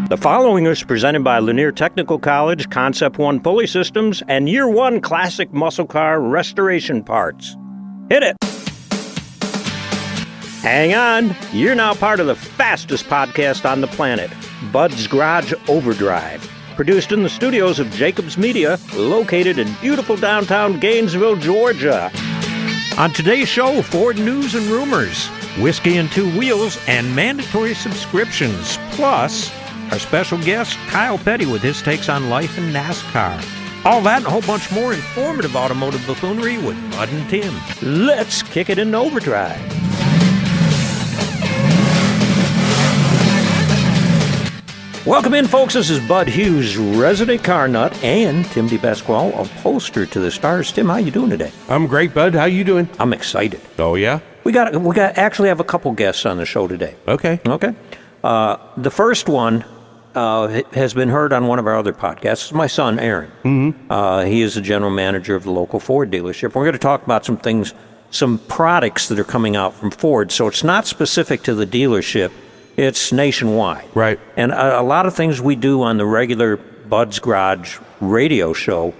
The following is presented by Lanier Technical College, Concept One Pulley Systems, and Year One Classic Muscle Car Restoration Parts. Hit it! Hang on, you're now part of the fastest podcast on the planet, Bud's Garage Overdrive. Produced in the studios of Jacobs Media, located in beautiful downtown Gainesville, Georgia. On today's show, Ford news and rumors, whiskey and two wheels, and mandatory subscriptions. Plus, our special guest, Kyle Petty, with his takes on life in NASCAR. All that and a whole bunch more informative automotive buffoonery with Bud and Tim. Let's kick it in overdrive. Welcome in, folks. This is Bud Hughes, resident car nut, and Tim DePasquale, upholsterer to the stars. Tim, how you doing today? I'm great, Bud. How you doing? I'm excited. Oh, yeah? We got actually have a couple guests on the show today. Okay. The first one has been heard on one of our other podcasts. It's my son, Aaron. Mm-hmm. He is the general manager of the local Ford dealership. We're going to talk about some things, some products that are coming out from Ford. So it's not specific to the dealership. It's nationwide. Right. And a lot of things we do on the regular Bud's Garage radio show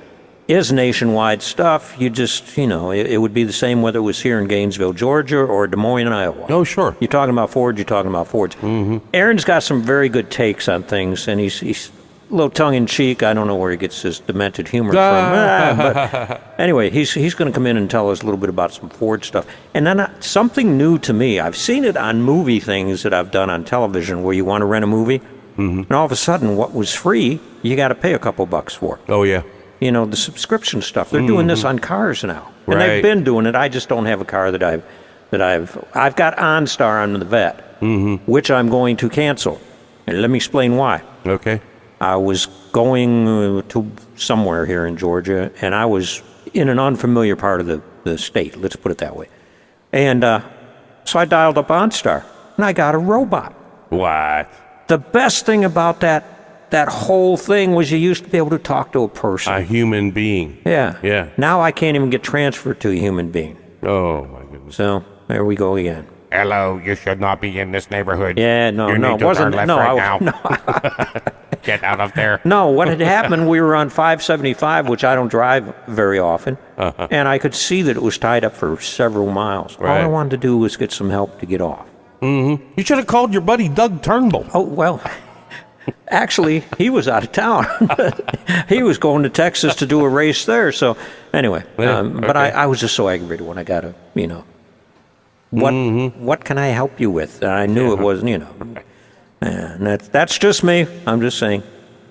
is nationwide stuff. You just, it would be the same whether it was here in Gainesville, Georgia, or Des Moines, Iowa. Oh, sure. You're talking about Ford, you're talking about Fords. Mm-hmm. Aaron's got some very good takes on things, and he's a little tongue-in-cheek. I don't know where he gets his demented humor from. But anyway, he's going to come in and tell us a little bit about some Ford stuff. And then something new to me. I've seen it on movie things that I've done on television where you want to rent a movie, and all of a sudden what was free, you got to pay a couple bucks for. Oh, yeah. The subscription stuff. They're doing this on cars now. And Right. they've been doing it. I just don't have a car that I've got OnStar on the Vet, which I'm going to cancel. And let me explain why. Okay. I was going to somewhere here in Georgia, and I was in an unfamiliar part of the state, let's put it that way. And so I dialed up OnStar, and I got a robot. What? The best thing about that whole thing was you used to be able to talk to a person. A human being. Yeah. Yeah. Now I can't even get transferred to a human being. Oh, my goodness. So there we go again. Hello, you should not be in this neighborhood. Yeah, no, you no, need to wasn't turn left no, right now. No. Get out of there. No, what had happened, we were on 575, which I don't drive very often, and I could see that it was tied up for several miles. Right. All I wanted to do was get some help to get off. Mm-hmm. You should have called your buddy Doug Turnbull. Oh, well, actually, he was out of town. He was going to Texas to do a race there, so anyway. But I was just so aggravated when I got what can I help you with? And I knew it wasn't, And that's just me. I'm just saying.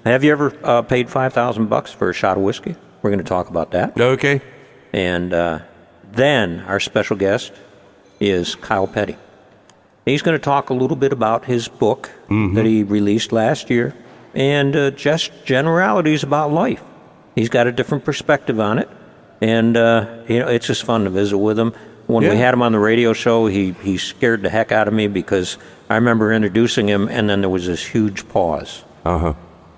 Have you ever paid $5,000 for a shot of whiskey? We're going to talk about that. Okay. And then our special guest is Kyle Petty. He's going to talk a little bit about his book that he released last year and just generalities about life. He's got a different perspective on it. And, it's just fun to visit with him. When we had him on the radio show, he scared the heck out of me because I remember introducing him, and then there was this huge pause.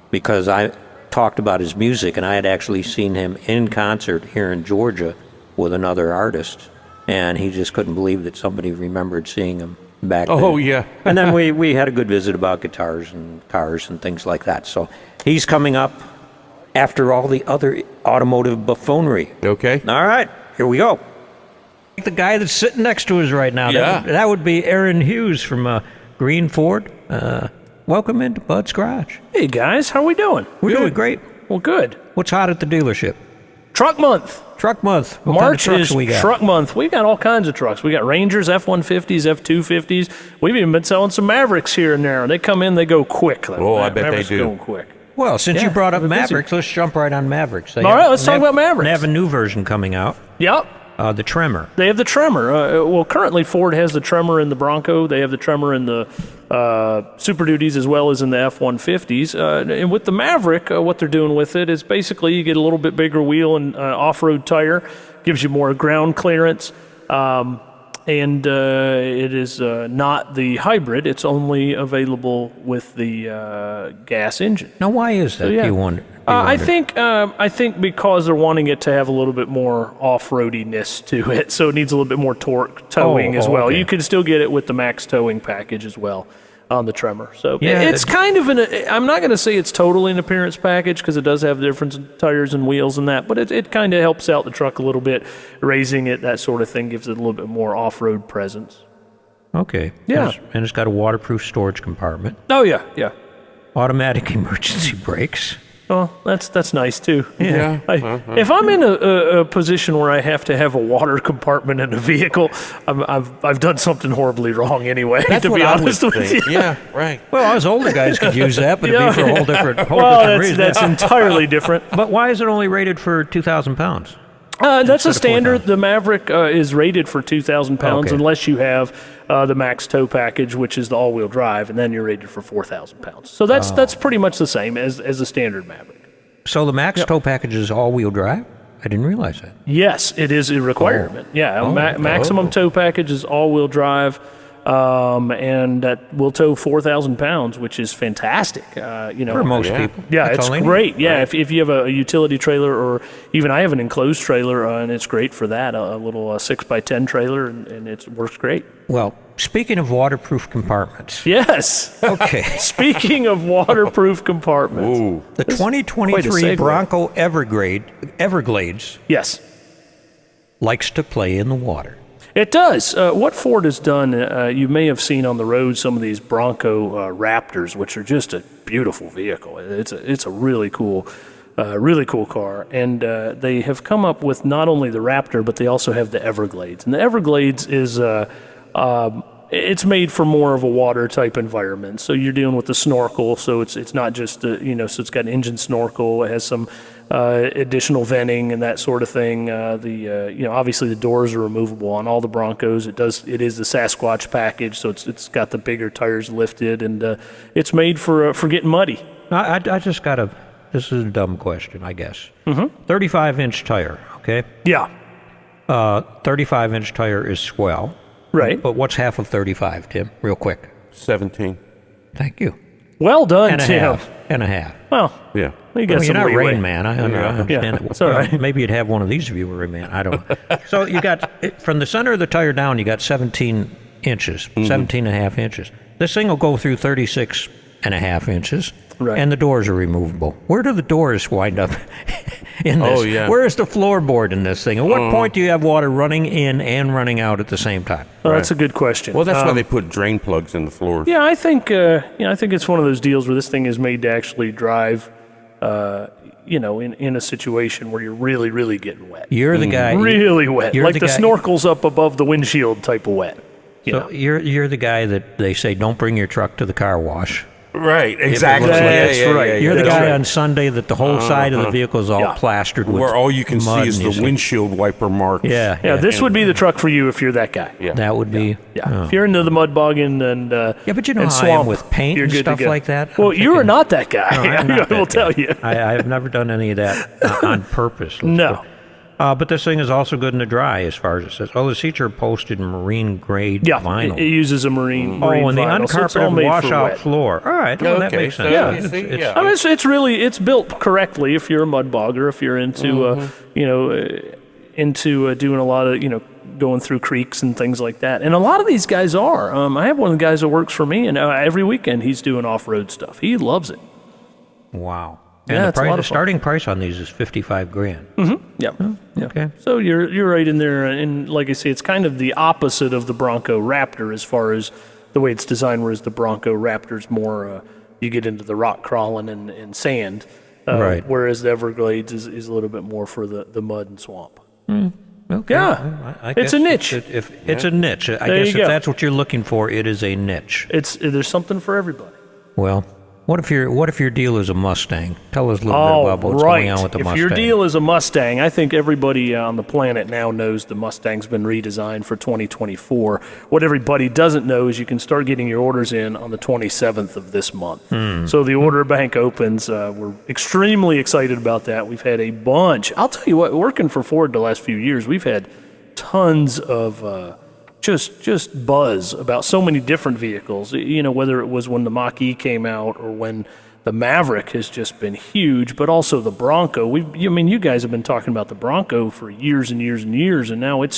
Because I talked about his music, and I had actually seen him in concert here in Georgia with another artist, and he just couldn't believe that somebody remembered seeing him back then. Oh, yeah. And then we had a good visit about guitars and cars and things like that. So he's coming up after all the other automotive buffoonery. Okay. All right, here we go. The guy that's sitting next to us right now, Yeah. that would be Aaron Hughes from Green Ford. Welcome into Bud's Garage. Hey guys, how we doing? We're doing great. Well, good. What's hot at the dealership? Truck month. Truck month. What kind of March trucks is we got? truck month. We got all kinds of trucks. We got Rangers, F-150s, F-250s. We've even been selling some Mavericks here and there. They come in, they go quick. Oh, I bet Mavericks they do. Going quick. Well, since you Yeah, brought up we're busy. Mavericks, let's jump right on Mavericks. All right, let's talk about Mavericks. They have a new version coming out, Yep. the Tremor. They have the Tremor. Well, currently Ford has the Tremor in the Bronco. They have the Tremor in the Super Duties as well as in the F-150s. And with the Maverick, what they're doing with it is basically you get a little bit bigger wheel and off-road tire, gives you more ground clearance, and it is not the hybrid. It's only available with the gas engine. Now, why is that? So, yeah. Do you wonder? I think because they're wanting it to have a little bit more off-roadiness to it, so it needs a little bit more torque towing as well. Okay. You can still get it with the max towing package as well. on the Tremor. So Yeah, it's kind of I'm not going to say it's totally an appearance package because it does have different tires and wheels and that, but it kind of helps out the truck a little bit, raising it, that sort of thing, gives it a little bit more off-road presence. Okay. Yeah. And it's got a waterproof storage compartment, Oh, yeah, yeah. automatic emergency brakes. Oh, that's nice too. Yeah. If I'm in a position where I have to have a water compartment in a vehicle, I've done something horribly wrong anyway. That's to what be I honest would with think. you. Yeah, right. Well, us older guys could use that, but it'd be for a whole different Well, reason. that's entirely different. But why is it only rated for 2,000 pounds? That's a of standard. 4,000. The Maverick is rated for 2,000 pounds Okay. unless you have the Max Tow package, which is the all-wheel drive, and then you're rated for 4,000 pounds. So that's pretty much the same as the standard Maverick. So the Max Tow package is all-wheel drive? I didn't realize that. Yes, it is a requirement. Maximum tow package is all-wheel drive, and that will tow 4,000 pounds, which is fantastic. For most people. Yeah, That's it's all they need. great. Yeah, if you have a utility trailer, or even I have an enclosed trailer, and it's great for that, a little 6x10 trailer, and it works great. Well, speaking of waterproof compartments. Yes. Okay. Speaking of waterproof compartments. Ooh. The quite a 2023 segue. Bronco Everglades likes to play in the water. It does. What Ford has done, you may have seen on the road some of these Bronco Raptors, which are just a beautiful vehicle. It's a really cool car. And they have come up with not only the Raptor, but they also have the Everglades. And the Everglades is it's made for more of a water type environment. So you're dealing with the snorkel. So it's not just so it's got an engine snorkel. It has some additional venting and that sort of thing. Obviously the doors are removable on all the Broncos. It is the Sasquatch package, so it's got the bigger tires lifted, and it's made for getting muddy. I just got a, this is a dumb question, I guess. 35-inch tire, okay? Yeah, 35-inch tire is swell. right. But what's half of 35, Tim? Real quick. 17. Thank you. Well done, And a Tim. half. And a half. Well, Yeah. you got Well, you're some not leeway. Rain Man. I understand Yeah, it. it's all right. Maybe you'd have one of these if you were Rain Man. I don't know. So you got, from the center of the tire down, you got 17 inches, 17 and a half inches. This thing will go through 36 and a half inches, Right. and the doors are removable. Where do the doors wind up in this? Oh, yeah. Where is the floorboard in this thing? At what point do you have water running in and running out at the same time? Well, that's a good question. Well, that's why they put drain plugs in the floors. Yeah, I think I think it's one of those deals where this thing is made to actually drive, in a situation where you're really, really getting wet. You're the guy. Really wet, You're like the the guy- snorkel's up above the windshield type of wet. So you're the guy that they say don't bring your truck to the car wash. Right, exactly. looks like- That's right. You're the That's guy right. on Sunday that the whole side of the vehicle is all Yeah. plastered with Where all you can mud see is and you the windshield wiper marks. Yeah, Yeah, this would be the truck for you if you're that guy. Yeah. that would be. Yeah, oh. if you're into the mud bogging and Yeah, but you know and how I swamp, am with paint you're and good to stuff go. like that. Well, I'm you are thinking- not that guy. No, I'm not I will that tell guy. you. I've never done any of that on purpose. let's No. go. But this thing is also good in the dry, as far as it says. Oh, the seats are posted in marine grade Yeah, vinyl. it uses a marine Oh, marine and the vinyl, so it's all uncarpeted made for washout wet. floor. All right, well, that Okay, makes so sense. Yeah. you see, It's- yeah. I mean, it's built correctly if you're a mud bogger, if you're into doing a lot of going through creeks and things like that. And a lot of these guys are. I have one of the guys that works for me, and every weekend he's doing off-road stuff. He loves it. Wow. Yeah, And it's a lot the of fun. starting price on these is $55,000. Yeah. Yeah. Okay. So you're right in there, and like I say, it's kind of the opposite of the Bronco Raptor as far as the way it's designed. Whereas the Bronco Raptor's more you get into the rock crawling and sand, Right. Whereas the Everglades is a little bit more for the mud and swamp. Okay. Yeah. Well, I It's guess a niche. If it's a niche. I There guess you if go. that's what you're looking for, it is a niche. There's something for everybody. Well, what if your deal is a Mustang? Tell us a little bit about what's right. going on with the If Mustang. your deal is a Mustang, I think everybody on the planet now knows the Mustang's been redesigned for 2024. What everybody doesn't know is you can start getting your orders in on the 27th of this month. So the order bank opens. We're extremely excited about that. We've had a bunch. I'll tell you what, working for Ford the last few years, we've had tons of just buzz about so many different vehicles. Whether it was when the Mach-E came out or when the Maverick has just been huge, but also the Bronco. You guys have been talking about the Bronco for years and years and years, and now we're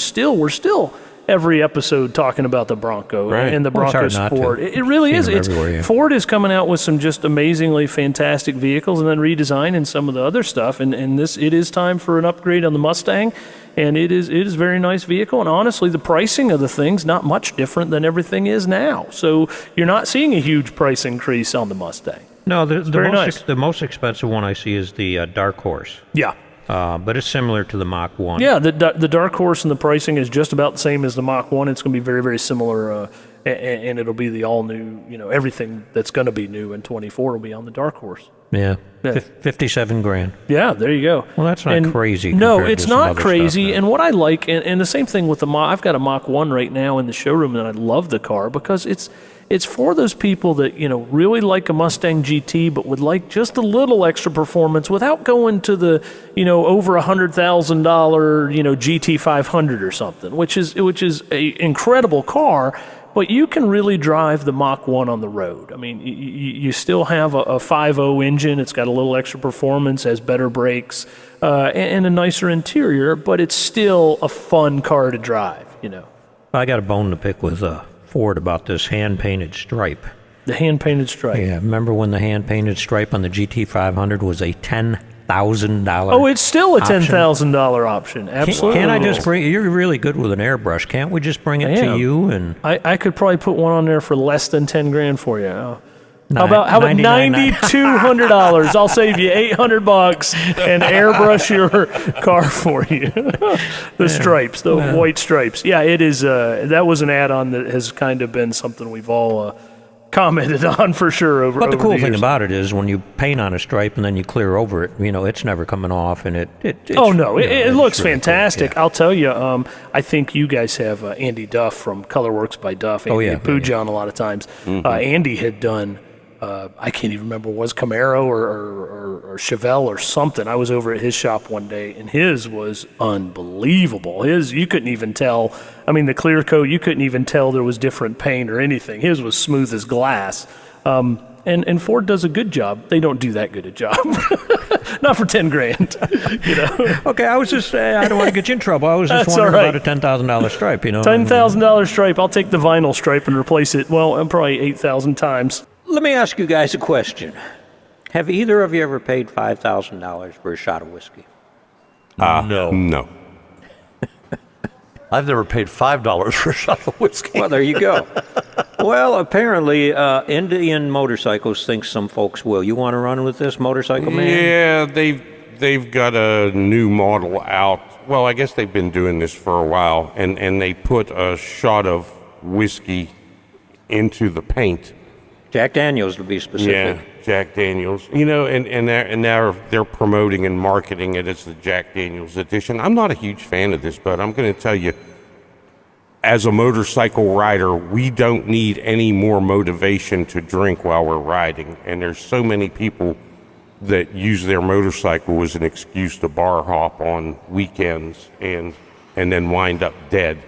still every episode talking about the Bronco Right. and the Well, it's Bronco hard not to. Sport. It really See is. them It's everywhere, yeah. Ford is coming out with some just amazingly fantastic vehicles, and then redesigning some of the other stuff. And it is time for an upgrade on the Mustang, and it is a very nice vehicle. And honestly, the pricing of the thing's not much different than everything is now. So you're not seeing a huge price increase on the Mustang. No, very nice. the most expensive one I see is the Dark Horse, Yeah. but it's similar to the Mach 1. Yeah, the Dark Horse and the pricing is just about the same as the Mach 1. It's going to be very, very similar, and it'll be the all-new, everything that's going to be new in 24 will be on the Dark Horse. Yeah, Yeah. 57 grand. Yeah, there you go. Well, that's not crazy No, compared it's to some not other crazy. stuff, And what I like, and the same thing with the Mach, I've got a Mach 1 right now in the showroom, and I love the car because it's for those people that, really like a Mustang GT, but would like just a little extra performance without going to the, over $100,000, GT 500 or something, which is a incredible car. But you can really drive the Mach 1 on the road. I mean, you still have a 5.0 engine. It's got a little extra performance, has better brakes, and a nicer interior, but it's still a fun car to drive, I got a bone to pick with Ford about this hand-painted stripe. The hand-painted stripe. Yeah, remember when the hand-painted stripe on the GT 500 was a $10,000? Oh, it's still a option? $10,000 option. Absolutely. Can't I just bring? You're really good with an airbrush. Can't we just bring it I to am. you and? I could probably put one on there for less than 10 grand for you. How about $99. $9,200? I'll save you $800 and airbrush your car for you. The stripes, the white stripes. Yeah, it is. That was an add-on that has kind of been something we've all commented on for sure over. But the over cool the thing years. about it is when you paint on a stripe and then you clear over it, it's never coming off, and it's, Oh no, it it's looks really cool, fantastic. yeah. I'll tell you. I think you guys have Andy Duff from Colorworks by Duff. Andy yeah. Pujon a lot of times. Andy had done. I can't even remember, was Camaro or Chevelle or something. I was over at his shop one day, and his was unbelievable. His, you couldn't even tell. I mean, the clear coat, you couldn't even tell there was different paint or anything. His was smooth as glass. And Ford does a good job. They don't do that good a job. Not for 10 grand. Okay, I was just I don't want to get you in trouble. I was just That's wondering all right. about a $10,000 stripe. $10,000 stripe. I'll take the vinyl stripe and replace it. Well, probably 8,000 times. Let me ask you guys a question. Have either of you ever paid $5,000 for a shot of whiskey? No. I've never paid $5 for a shot of whiskey. Well, there you go. Well, apparently, Indian Motorcycles thinks some folks will. You want to run with this motorcycle man? Yeah, they've got a new model out. Well, I guess they've been doing this for a while, and they put a shot of whiskey into the paint. Jack Daniels, to be specific. Yeah, Jack Daniels. And they're promoting and marketing it as the Jack Daniels edition. I'm not a huge fan of this, but I'm going to tell you, as a motorcycle rider, we don't need any more motivation to drink while we're riding. And there's so many people that use their motorcycle as an excuse to bar hop on weekends and then wind up dead.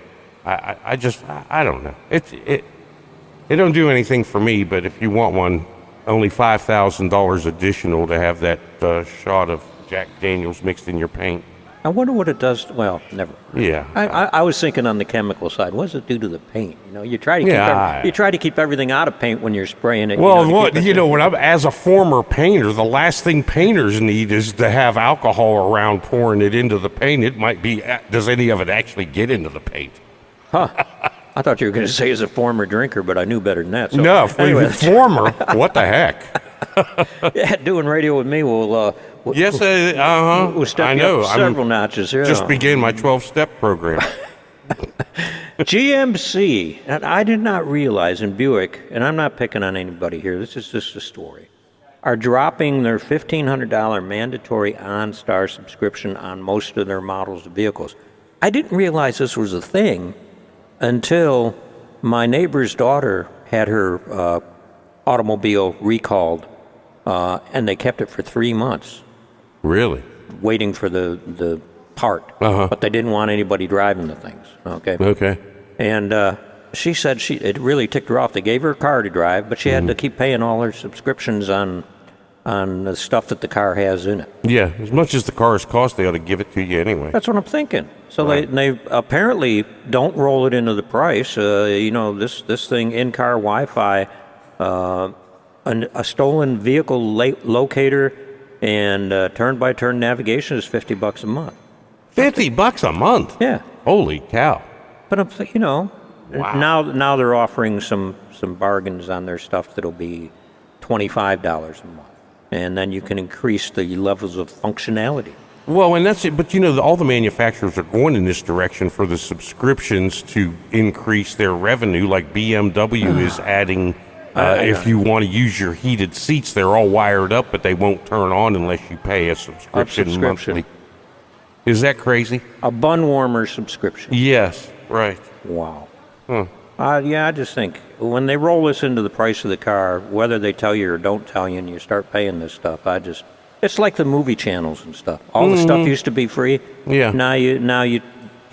I don't know. It don't do anything for me, but if you want one, only $5,000 additional to have that shot of Jack Daniels mixed in your paint. I wonder what it does. Well, never. Yeah. I was thinking on the chemical side. What does it do to the paint? You try to Yeah, you try to keep everything out of paint when you're spraying it. Well, to keep it- when I'm as a former painter, the last thing painters need is to have alcohol around pouring it into the paint. It might be, does any of it actually get into the paint? I thought you were going to say as a former drinker, but I knew better than that. So, No, if we were former, what the heck? yeah, doing radio with me will. Yes, We'll step I you know. up several notches here. Just began my 12-step program. GMC, and I did not realize in Buick, and I'm not picking on anybody here, this is just a story, are dropping their $1,500 mandatory OnStar subscription on most of their models of vehicles. I didn't realize this was a thing until my neighbor's daughter had her automobile recalled, and they kept it for 3 months. Really? Waiting for the part, but they didn't want anybody driving the things. Okay. And she said it really ticked her off. They gave her a car to drive, but she had to keep paying all her subscriptions on on the stuff that the car has in it. Yeah, as much as the cars cost, they ought to give it to you anyway. That's what I'm thinking. So Right. they apparently don't roll it into the price. This thing, in-car Wi-Fi, a stolen vehicle locator, and turn-by-turn navigation is $50 a month. $50 a month? Yeah, Holy cow. but now they're offering some bargains on their stuff that'll be $25 a month, and then you can increase the levels of functionality. Well, and that's it. But all the manufacturers are going in this direction for the subscriptions to increase their revenue. Like BMW is adding, if you want to use your heated seats, they're all wired up, but they won't turn on unless you pay a subscription monthly. Is that crazy? A bun warmer subscription. Yes, right. Wow. Huh. I just think when they roll this into the price of the car, whether they tell you or don't tell you, and you start paying this stuff, it's like the movie channels and stuff. All the stuff used to be free. Yeah. Now you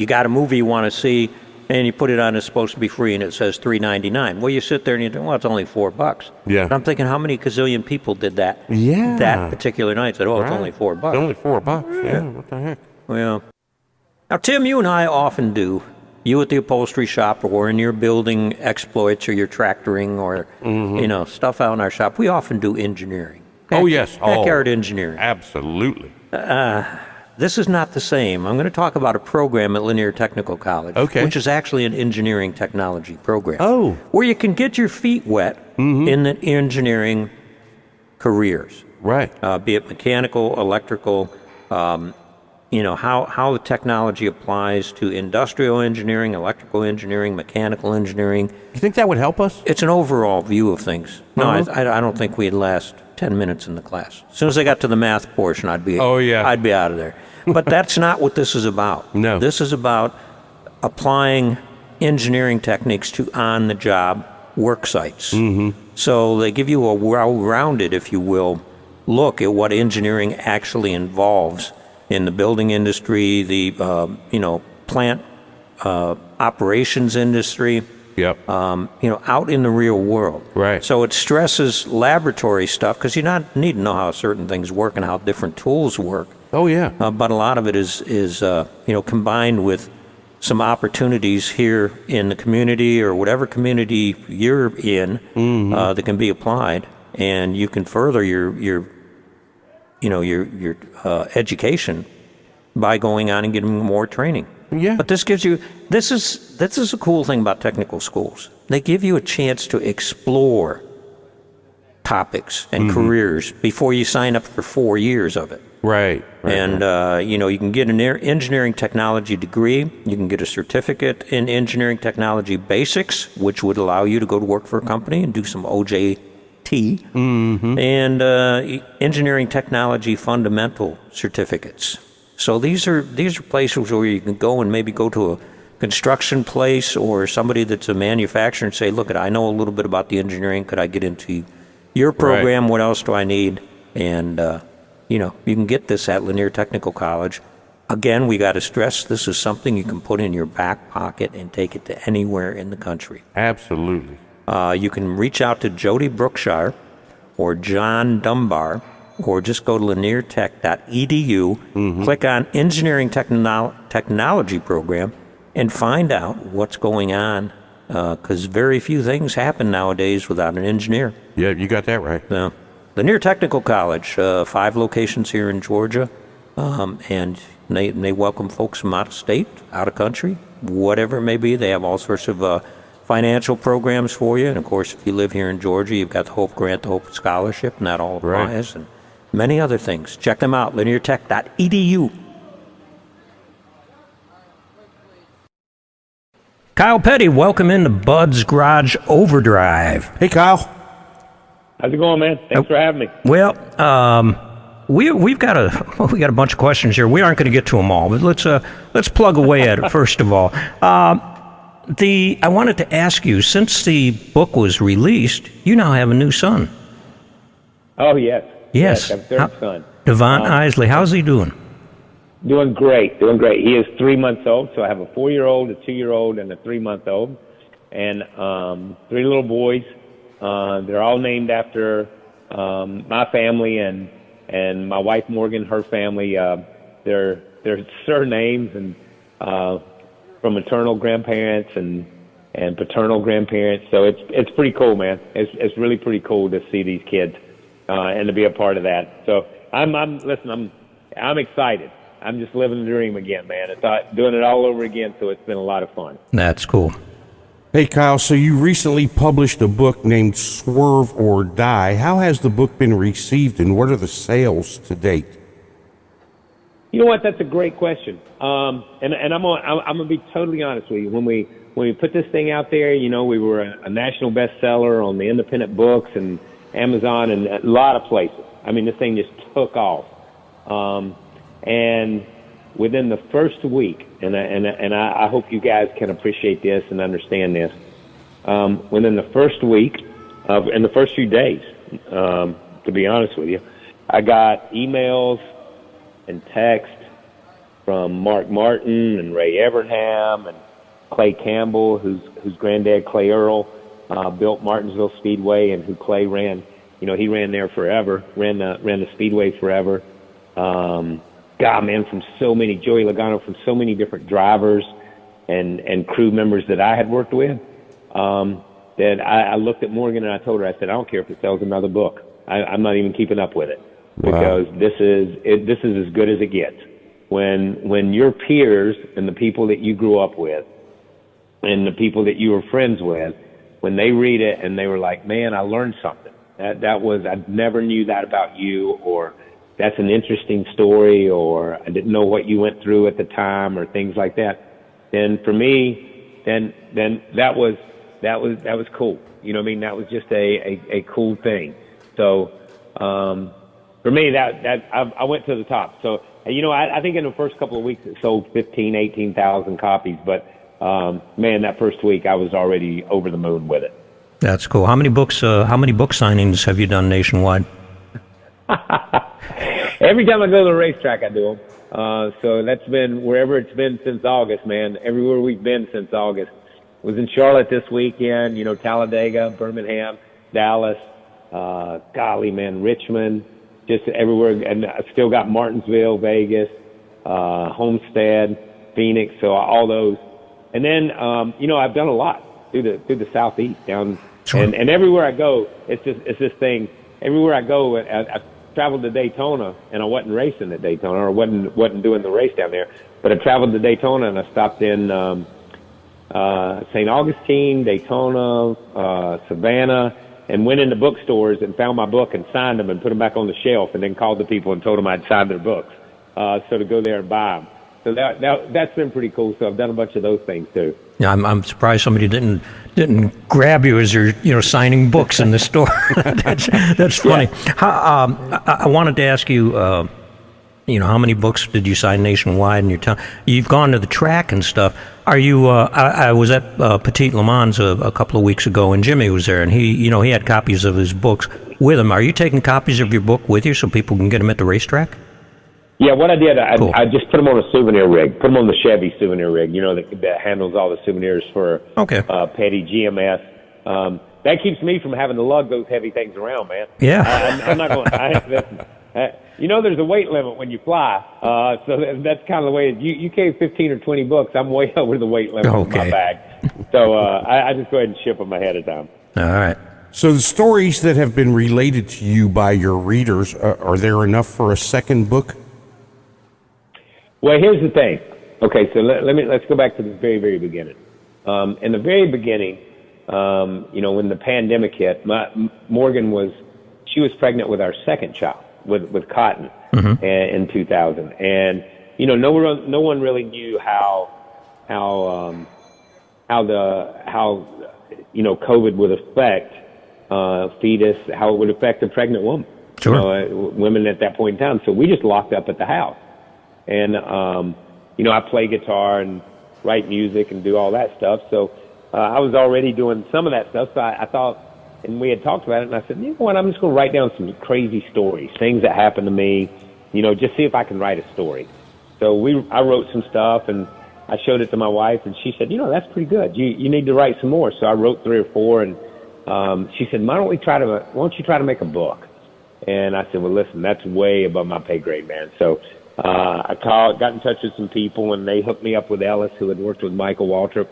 got a movie you want to see, and you put it on. It's supposed to be free, and it says $3.99. Well, you sit there and you think, well, it's only $4. Yeah. But I'm thinking, how many gazillion people did that? Yeah. That particular night said, oh, it's Right. only $4. It's only $4. Yeah, what the heck? Well, now, Tim, you and I often do, you at the upholstery shop or in your building exploits or your tractoring or, stuff out in our shop, we often do engineering. Oh, yes. Backyard engineering. Absolutely. This is not the same. I'm going to talk about a program at Linear Technical College, Okay. which is actually an engineering technology program. Oh. Where you can get your feet wet in the engineering careers. Right. Be it mechanical, electrical, how the technology applies to industrial engineering, electrical engineering, mechanical engineering. You think that would help us? It's an overall view of things. No, I don't think we'd last 10 minutes in the class. As soon as I got to the math portion, I'd be I'd be out of there. But that's not what this is about. No. This is about applying engineering techniques to on-the-job work sites. So they give you a well-rounded, if you will, look at what engineering actually involves in the building industry, the plant operations industry. Yep. Out in the real world. Right. So it stresses laboratory stuff because you need to know how certain things work and how different tools work. Oh, yeah. But a lot of it is combined with some opportunities here in the community or whatever community you're in that can be applied, and you can further your education by going on and getting more training. Yeah. But this is a cool thing about technical schools. They give you a chance to explore topics and careers before you sign up for 4 years of it. Right. And you can get an engineering technology degree. You can get a certificate in engineering technology basics, which would allow you to go to work for a company and do some OJT, and engineering technology fundamental certificates. So these are places where you can go and maybe go to a construction place or somebody that's a manufacturer and say, look, I know a little bit about the engineering. Could I get into your program? Right. What else do I need? And you can get this at Linear Technical College. Again, we got to stress this is something you can put in your back pocket and take it to anywhere in the country. Absolutely. You can reach out to Jody Brookshire or John Dunbar, or just go to lineartech.edu, click on Engineering Technology Program, and find out what's going on, because very few things happen nowadays without an engineer. Yeah, you got that right. So, Linear Technical College, 5 locations here in Georgia, and they welcome folks from out of state, out of country, whatever it may be. They have all sorts of financial programs for you. And, of course, if you live here in Georgia, you've got the Hope Grant, the Hope Scholarship, and that all applies, and many other things. Check them out, lineartech.edu. Kyle Petty, welcome into Bud's Garage Overdrive. Hey, Kyle. How's it going, man? Thanks for having me. Well, we've got a bunch of questions here. We aren't going to get to them all, but let's plug away at it first of all. I wanted to ask you, since the book was released, you now have a new son. Oh, yes. Yes. I'm third son. Devon Isley, how's he doing? Doing great. He is 3 months old, so I have a 4-year-old, a 2-year-old, and a 3-month-old, and 3 little boys. They're all named after my family and my wife Morgan, her family, their surnames and from maternal grandparents and paternal grandparents. So it's pretty cool, man. It's really pretty cool to see these kids and to be a part of that. So I'm excited. I'm just living the dream again, man. It's doing it all over again. So it's been a lot of fun. That's cool. Hey, Kyle, so you recently published a book named Swerve or Die. How has the book been received, and what are the sales to date? You know what? That's a great question. And I'm gonna be totally honest with you. When we put this thing out there, you know, we were a national bestseller on the independent books and Amazon and a lot of places. I mean, this thing just took off. And within the first week, and I hope you guys can appreciate this and understand this. Within the first week, in the first few days, to be honest with you, I got emails and text from Mark Martin and Ray Evernham and Clay Campbell, whose granddad Clay Earl built Martinsville Speedway, and who Clay ran. You know, he ran there forever, ran the Speedway forever. God, man, from so many, Joey Logano, from so many different drivers and crew members that I had worked with, that I looked at Morgan and I told her, I said, I don't care if it sells another book. I'm not even keeping up with it, because this is as good as it gets. When your peers and the people that you grew up with and the people that you were friends with, when they read it and they were like, man, I learned something. I never knew that about you, or that's an interesting story, or I didn't know what you went through at the time, or things like that. Then for me, then that was cool. You know what I mean? That was just a cool thing. So for me, that I went to the top. So, you know, I think in the first couple of weeks it sold 18,000 copies, but man, that first week I was already over the moon with it. That's cool. How many book signings have you done nationwide? Every time I go to the racetrack, I do them. So that's been wherever it's been since August, man. Everywhere we've been since August. Was in Charlotte this weekend, you know, Talladega, Birmingham, Dallas, golly, man, Richmond, just everywhere. And I still got Martinsville, Vegas, Homestead, Phoenix, so all those. And then, you know, I've done a lot through the Southeast down. Sure. And everywhere I go, it's this thing. Everywhere I go, I traveled to Daytona, and I wasn't racing at Daytona, or wasn't doing the race down there. But I traveled to Daytona, and I stopped in St. Augustine, Daytona, Savannah, and went into bookstores and found my book and signed them and put them back on the shelf, and then called the people and told them I'd signed their books, so to go there and buy them. So that's been pretty cool. So I've done a bunch of those things too. Yeah, I'm surprised somebody didn't grab you as you're signing books in the store. That's funny. Yeah. I wanted to ask you, you know, how many books did you sign nationwide in your town? You've gone to the track and stuff. Are you? I was at Petit Le Mans a couple of weeks ago, and Jimmy was there, and he had copies of his books with him. Are you taking copies of your book with you so people can get them at the racetrack? Yeah, what I did, Cool. I just put them on a souvenir rig. Put them on the Chevy souvenir rig, you know, that handles all the souvenirs for Petty GMS. That keeps me from having to lug those heavy things around, man. Yeah. I'm not going. You know, there's a weight limit when you fly, so that's kind of the way. You carry 15 or 20 books, I'm way over the weight limit in my bag. So I just go ahead and ship them ahead of time. All right. So the stories that have been related to you by your readers, are there enough for a second book? Well, here's the thing. Okay, so let's go back to the very, very beginning. In the very beginning, you know, when the pandemic hit, Morgan was pregnant with our second child with Cotton in 2000, and you know, no one really knew how you know, COVID would affect fetus, how it would affect a pregnant woman. Sure. You know, women at that point in time. So we just locked up at the house. And, you know, I play guitar and write music and do all that stuff. So I was already doing some of that stuff. So I thought, and we had talked about it, and I said, you know what, I'm just going to write down some crazy stories, things that happened to me, you know, just see if I can write a story. So I wrote some stuff, and I showed it to my wife, and she said, you know, that's pretty good. You need to write some more. So I wrote 3 or 4, and she said, why don't you try to make a book? And I said, well, listen, that's way above my pay grade, man. So I got in touch with some people, and they hooked me up with Ellis, who had worked with Michael Waltrip.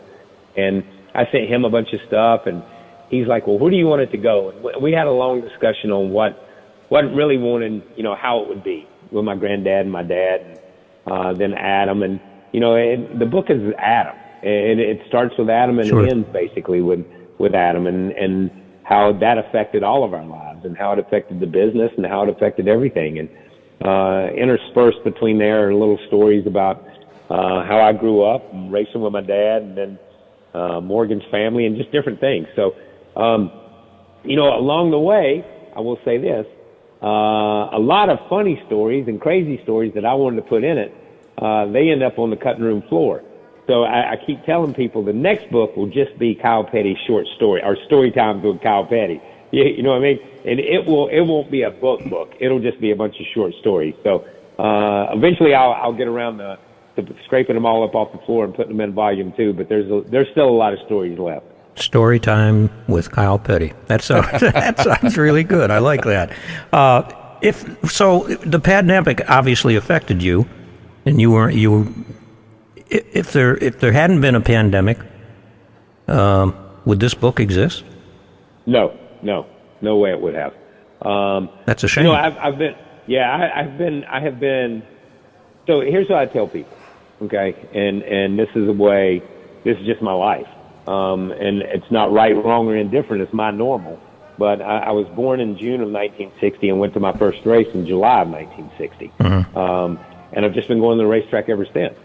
And I sent him a bunch of stuff, and he's like, well, where do you want it to go? And we had a long discussion on what really wanted, how it would be with my granddad and my dad, and then Adam. And, the book is Adam. And it starts with Adam and Sure. it ends basically with Adam and how that affected all of our lives and how it affected the business and how it affected everything. And interspersed between there are little stories about how I grew up and racing with my dad, and then Morgan's family, and just different things. So, along the way, I will say this, a lot of funny stories and crazy stories that I wanted to put in it, they end up on the cutting room floor. So I keep telling people the next book will just be Kyle Petty's short story, or story times with Kyle Petty. You know what I mean? And it won't be a book. It'll just be a bunch of short stories. So eventually I'll get around to scraping them all up off the floor and putting them in volume 2. But there's still a lot of stories left. Story time with Kyle Petty. That sounds really good. I like that. If so, the pandemic obviously affected you, and you were. If there hadn't been a pandemic, would this book exist? No way it would have. That's a shame. I have been. So here's what I tell people, okay, and this is just my life, and it's not right, wrong, or indifferent. It's my normal. But I was born in June of 1960 and went to my first race in July of 1960, and I've just been going to the racetrack ever since.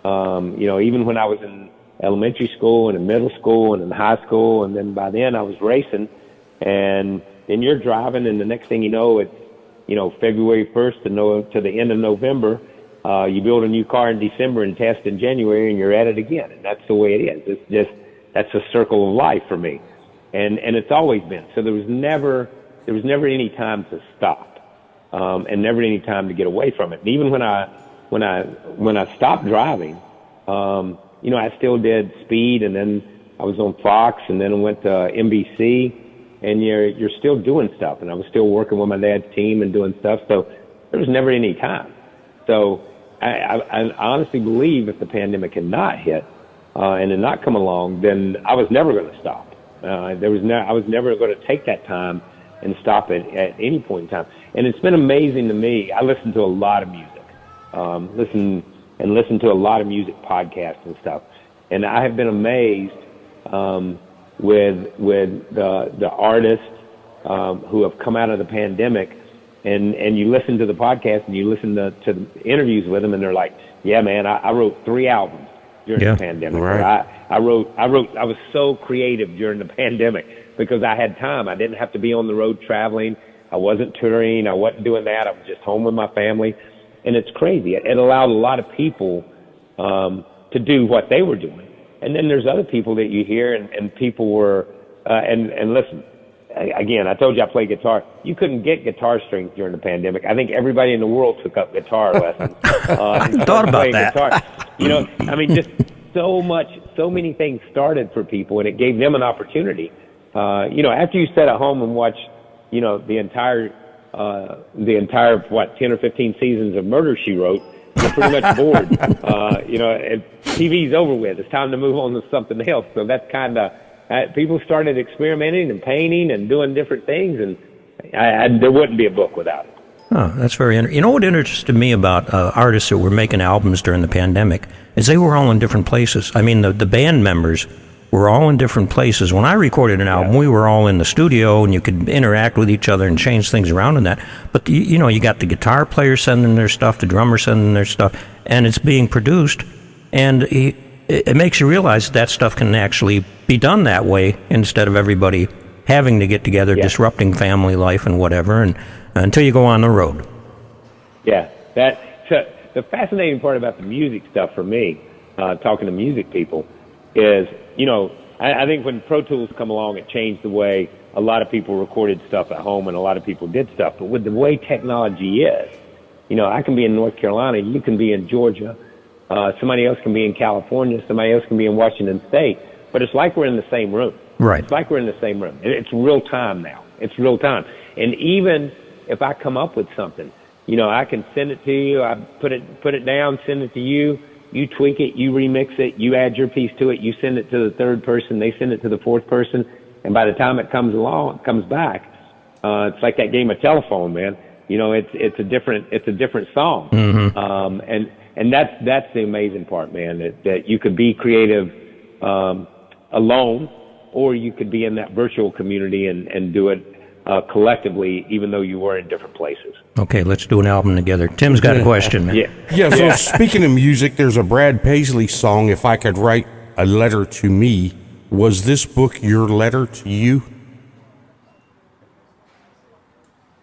Even when I was in elementary school and in middle school and in high school, and then by then I was racing, and then you're driving, and the next thing you know, it's, February 1st to the end of November, you build a new car in December and test in January, and you're at it again, and that's the way it is. It's just, that's a circle of life for me, and it's always been. So there was never any time to stop, and never any time to get away from it. And even when I stopped driving, I still did speed, and then I was on Fox, and then I went to NBC, and you're still doing stuff. And I was still working with my dad's team and doing stuff. So there was never any time. So I honestly believe if the pandemic had not hit, and had not come along, then I was never going to stop. I was never going to take that time and stop it at any point in time. And it's been amazing to me. I listen to a lot of music. Listen to a lot of music podcasts and stuff, and I have been amazed with the artists who have come out of the pandemic, and you listen to the podcast and you listen to the interviews with them, and they're like, "Yeah, man, I wrote 3 albums during the pandemic. Right. I was so creative during the pandemic because I had time. I didn't have to be on the road traveling. I wasn't touring. I wasn't doing that. I was just home with my family." And it's crazy. It allowed a lot of people to do what they were doing. And then there's other people that you hear, and people were, and listen, again, I told you I play guitar. You couldn't get guitar strings during the pandemic. I think everybody in the world took up guitar lessons. I thought about that. Guitar. Just so many things started for people, and it gave them an opportunity. After you sat at home and watch, the entire 10 or 15 seasons of Murder, She Wrote, you're pretty much bored. TV's over with. It's time to move on to something else. So that's kind of, people started experimenting and painting and doing different things, and there wouldn't be a book without it. Oh, that's very interesting. You know what interested me about artists that were making albums during the pandemic is they were all in different places. I mean, the band members were all in different places. When I recorded an album, we were all in the studio, and you could interact with each other and change things around in that. But, you got the guitar player sending their stuff, the drummer sending their stuff, and it's being produced. And it makes you realize that stuff can actually be done that way instead of everybody having to get together, disrupting family life and whatever, and until you go on the road. Yeah, so the fascinating part about the music stuff for me, talking to music people, is, I think when Pro Tools come along, it changed the way a lot of people recorded stuff at home and a lot of people did stuff. But with the way technology is, I can be in North Carolina, you can be in Georgia, somebody else can be in California, somebody else can be in Washington State, but it's like we're in the same room. Right. It's like we're in the same room. It's real time now. It's real time. And even if I come up with something. I can send it to you. I put it down, send it to you. You tweak it, you remix it, you add your piece to it. You send it to the third person. They send it to the fourth person. And by the time it comes back, it's like that game of telephone, man. It's a different song. And that's the amazing part, man. That you could be creative alone, or you could be in that virtual community and do it collectively, even though you were in different places. Okay, let's do an album together. Tim's got a question, man. Yeah, so speaking of music, there's a Brad Paisley song, If I Could Write a Letter to Me. Was this book your letter to you?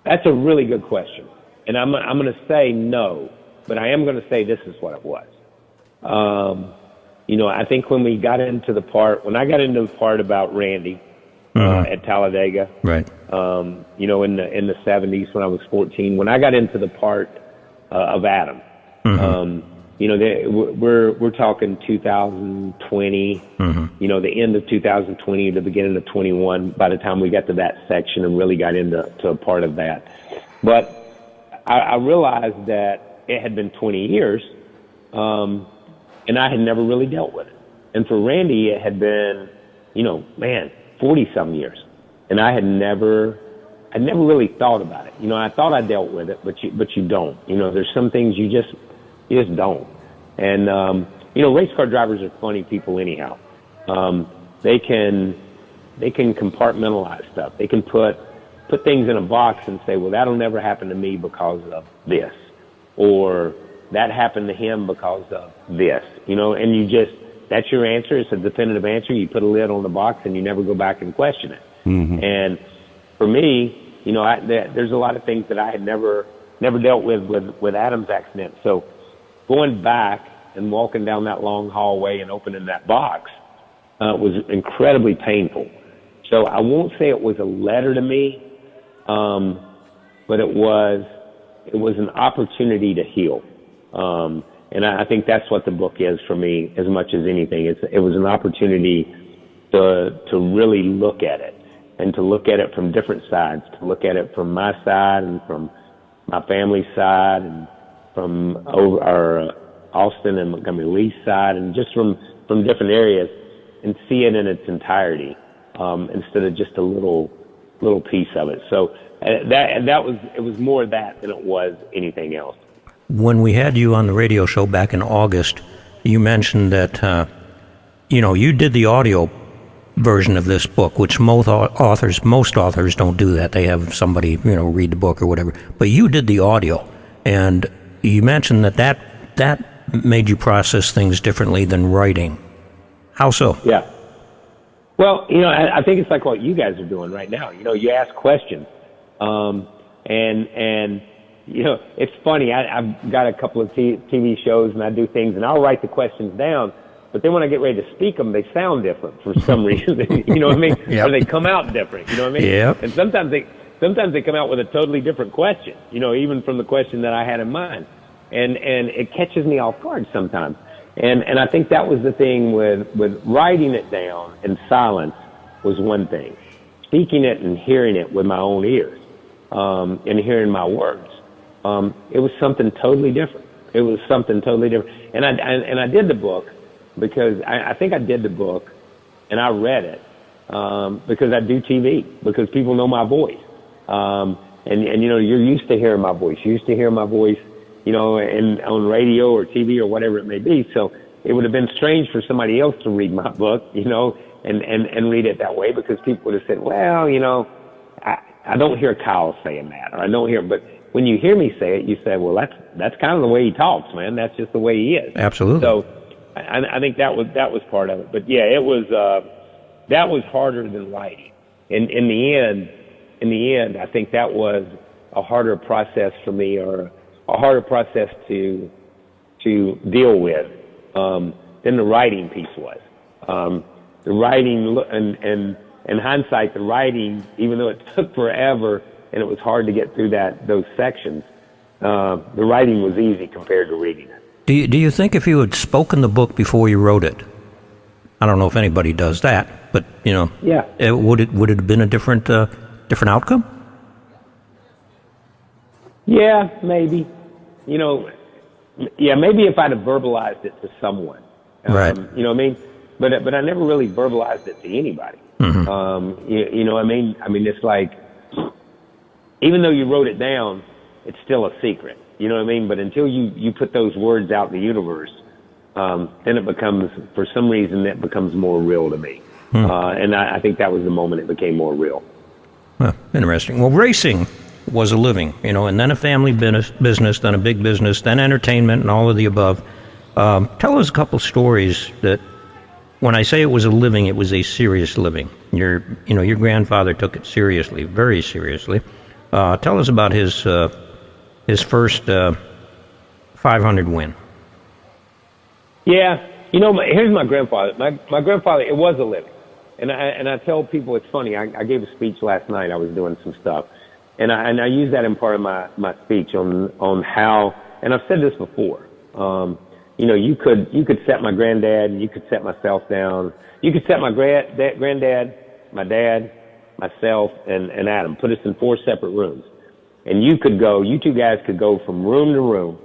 That's a really good question. And I'm going to say no, but I am going to say this is what it was. I think when I got into the part about Randy at Talladega, right? In the 70s when I was 14, when I got into the part of Adam, we're talking 2020, the end of 2020, the beginning of 21, by the time we got to that section and really got into a part of that. But I realized that it had been 20 years, and I had never really dealt with it. And for Randy, it had been, 40-some years. And I never really thought about it. I thought I dealt with it, but you don't. There's some things you just don't. And, race car drivers are funny people anyhow. They can compartmentalize stuff. They can put things in a box and say, well, that'll never happen to me because of this. Or that happened to him because of this. And that's your answer. It's a definitive answer. You put a lid on the box and you never go back and question it. And for me, there's a lot of things that I had never dealt with Adam's accident. So going back and walking down that long hallway and opening that box was incredibly painful. So I won't say it was a letter to me, but it was an opportunity to heal. And I think that's what the book is for me as much as anything. It was an opportunity to really look at it, and to look at it from different sides, to look at it from my side and from my family's side and from our Austin and Montgomery Lee's side, and just from different areas, and see it in its entirety instead of just a little piece of it. So it was more that than it was anything else. When we had you on the radio show back in August, you mentioned that you did the audio version of this book, which most authors don't do that. They have somebody read the book or whatever. But you did the audio, and you mentioned that made you process things differently than writing. How so? Yeah. Well, I think it's like what you guys are doing right now. You ask questions, and it's funny. I've got a couple of TV shows, and I do things, and I'll write the questions down. But then when I get ready to speak them, they sound different for some reason. You know what I mean? Yep. Or they come out different. You know what I mean? Yep. And sometimes they come out with a totally different question. Even from the question that I had in mind, and it catches me off guard sometimes. And I think that was the thing with writing it down in silence was one thing. Speaking it and hearing it with my own ears, and hearing my words, it was something totally different. It was something totally different. And I did the book because I think I did the book and I read it, because I do TV, because people know my voice. And you're used to hearing my voice. You're used to hearing my voice, on radio or TV or whatever it may be. So it would have been strange for somebody else to read my book, and read it that way, because people would have said, well, I don't hear Kyle saying that, or I don't hear, but when you hear me say it, you say, well, that's kind of the way he talks, man. That's just the way he is. Absolutely. So I think that was part of it. But yeah, it was, that was harder than writing. In the end, I think that was a harder process for me, or a harder process to deal with, than the writing piece was. The writing, and in hindsight, the writing, even though it took forever and it was hard to get through those sections, the writing was easy compared to reading it. Do you think if you had spoken the book before you wrote it, I don't know if anybody does that, but yeah, would it have been a different outcome? Yeah, maybe. You know, yeah, maybe if I'd have verbalized it to someone. Right. You know what I mean? But I never really verbalized it to anybody. You know what I mean? I mean, it's like, even though you wrote it down, it's still a secret. You know what I mean? But until you put those words out in the universe, then it becomes, for some reason, it becomes more real to me. And I think that was the moment it became more real. Well, interesting. Well, racing was a living, you know, and then a family business, then a big business, then entertainment, and all of the above. Tell us a couple stories that, when I say it was a living, it was a serious living. Your grandfather took it seriously, very seriously. Tell us about his first 500 win. Yeah, you know, here's my grandfather. My grandfather, it was a living. And I tell people, it's funny, I gave a speech last night. I was doing some stuff. And I use that in part of my speech on how, and I've said this before, you know, you could set my granddad, you could set myself down. You could set my granddad, my dad, myself, and Adam, put us in 4 separate rooms. And you two guys could go from room to room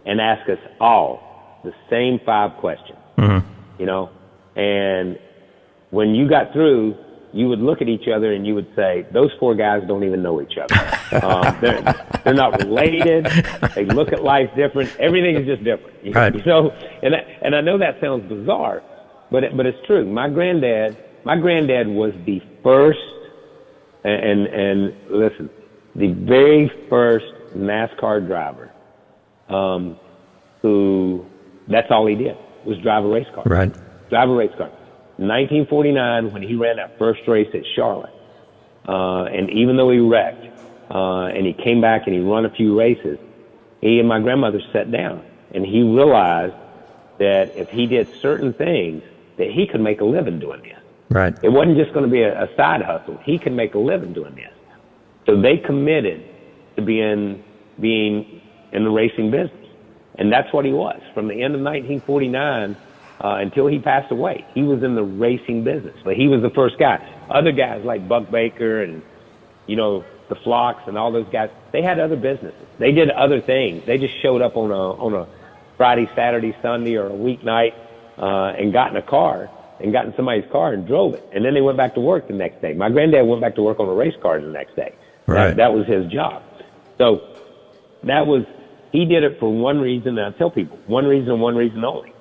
and ask us all the same 5 questions, you know, and when you got through, you would look at each other and you would say, those 4 guys don't even know each other. They're not related. They look at life different. Everything is just different. Right. You know, and I know that sounds bizarre, but it's true. My granddad was the first, and listen, the very first NASCAR driver, who, that's all he did, was drive a race car. Right. Drive a race car. 1949, when he ran that first race at Charlotte, and even though he wrecked, and he came back and he run a few races, he and my grandmother sat down, and he realized that if he did certain things, that he could make a living doing this. Right. It wasn't just going to be a side hustle. He could make a living doing this. So they committed to being in the racing business. And that's what he was. From the end of 1949 until he passed away, he was in the racing business. But he was the first guy. Other guys like Buck Baker and, you know, the Flocks and all those guys, they had other businesses. They did other things. They just showed up on a Friday, Saturday, Sunday, or a weeknight and got in a car and got in somebody's car and drove it. And then they went back to work the next day. My granddad went back to work on a race car the next day. Right. That was his job. So he did it for one reason, and I tell people, one reason and one reason only.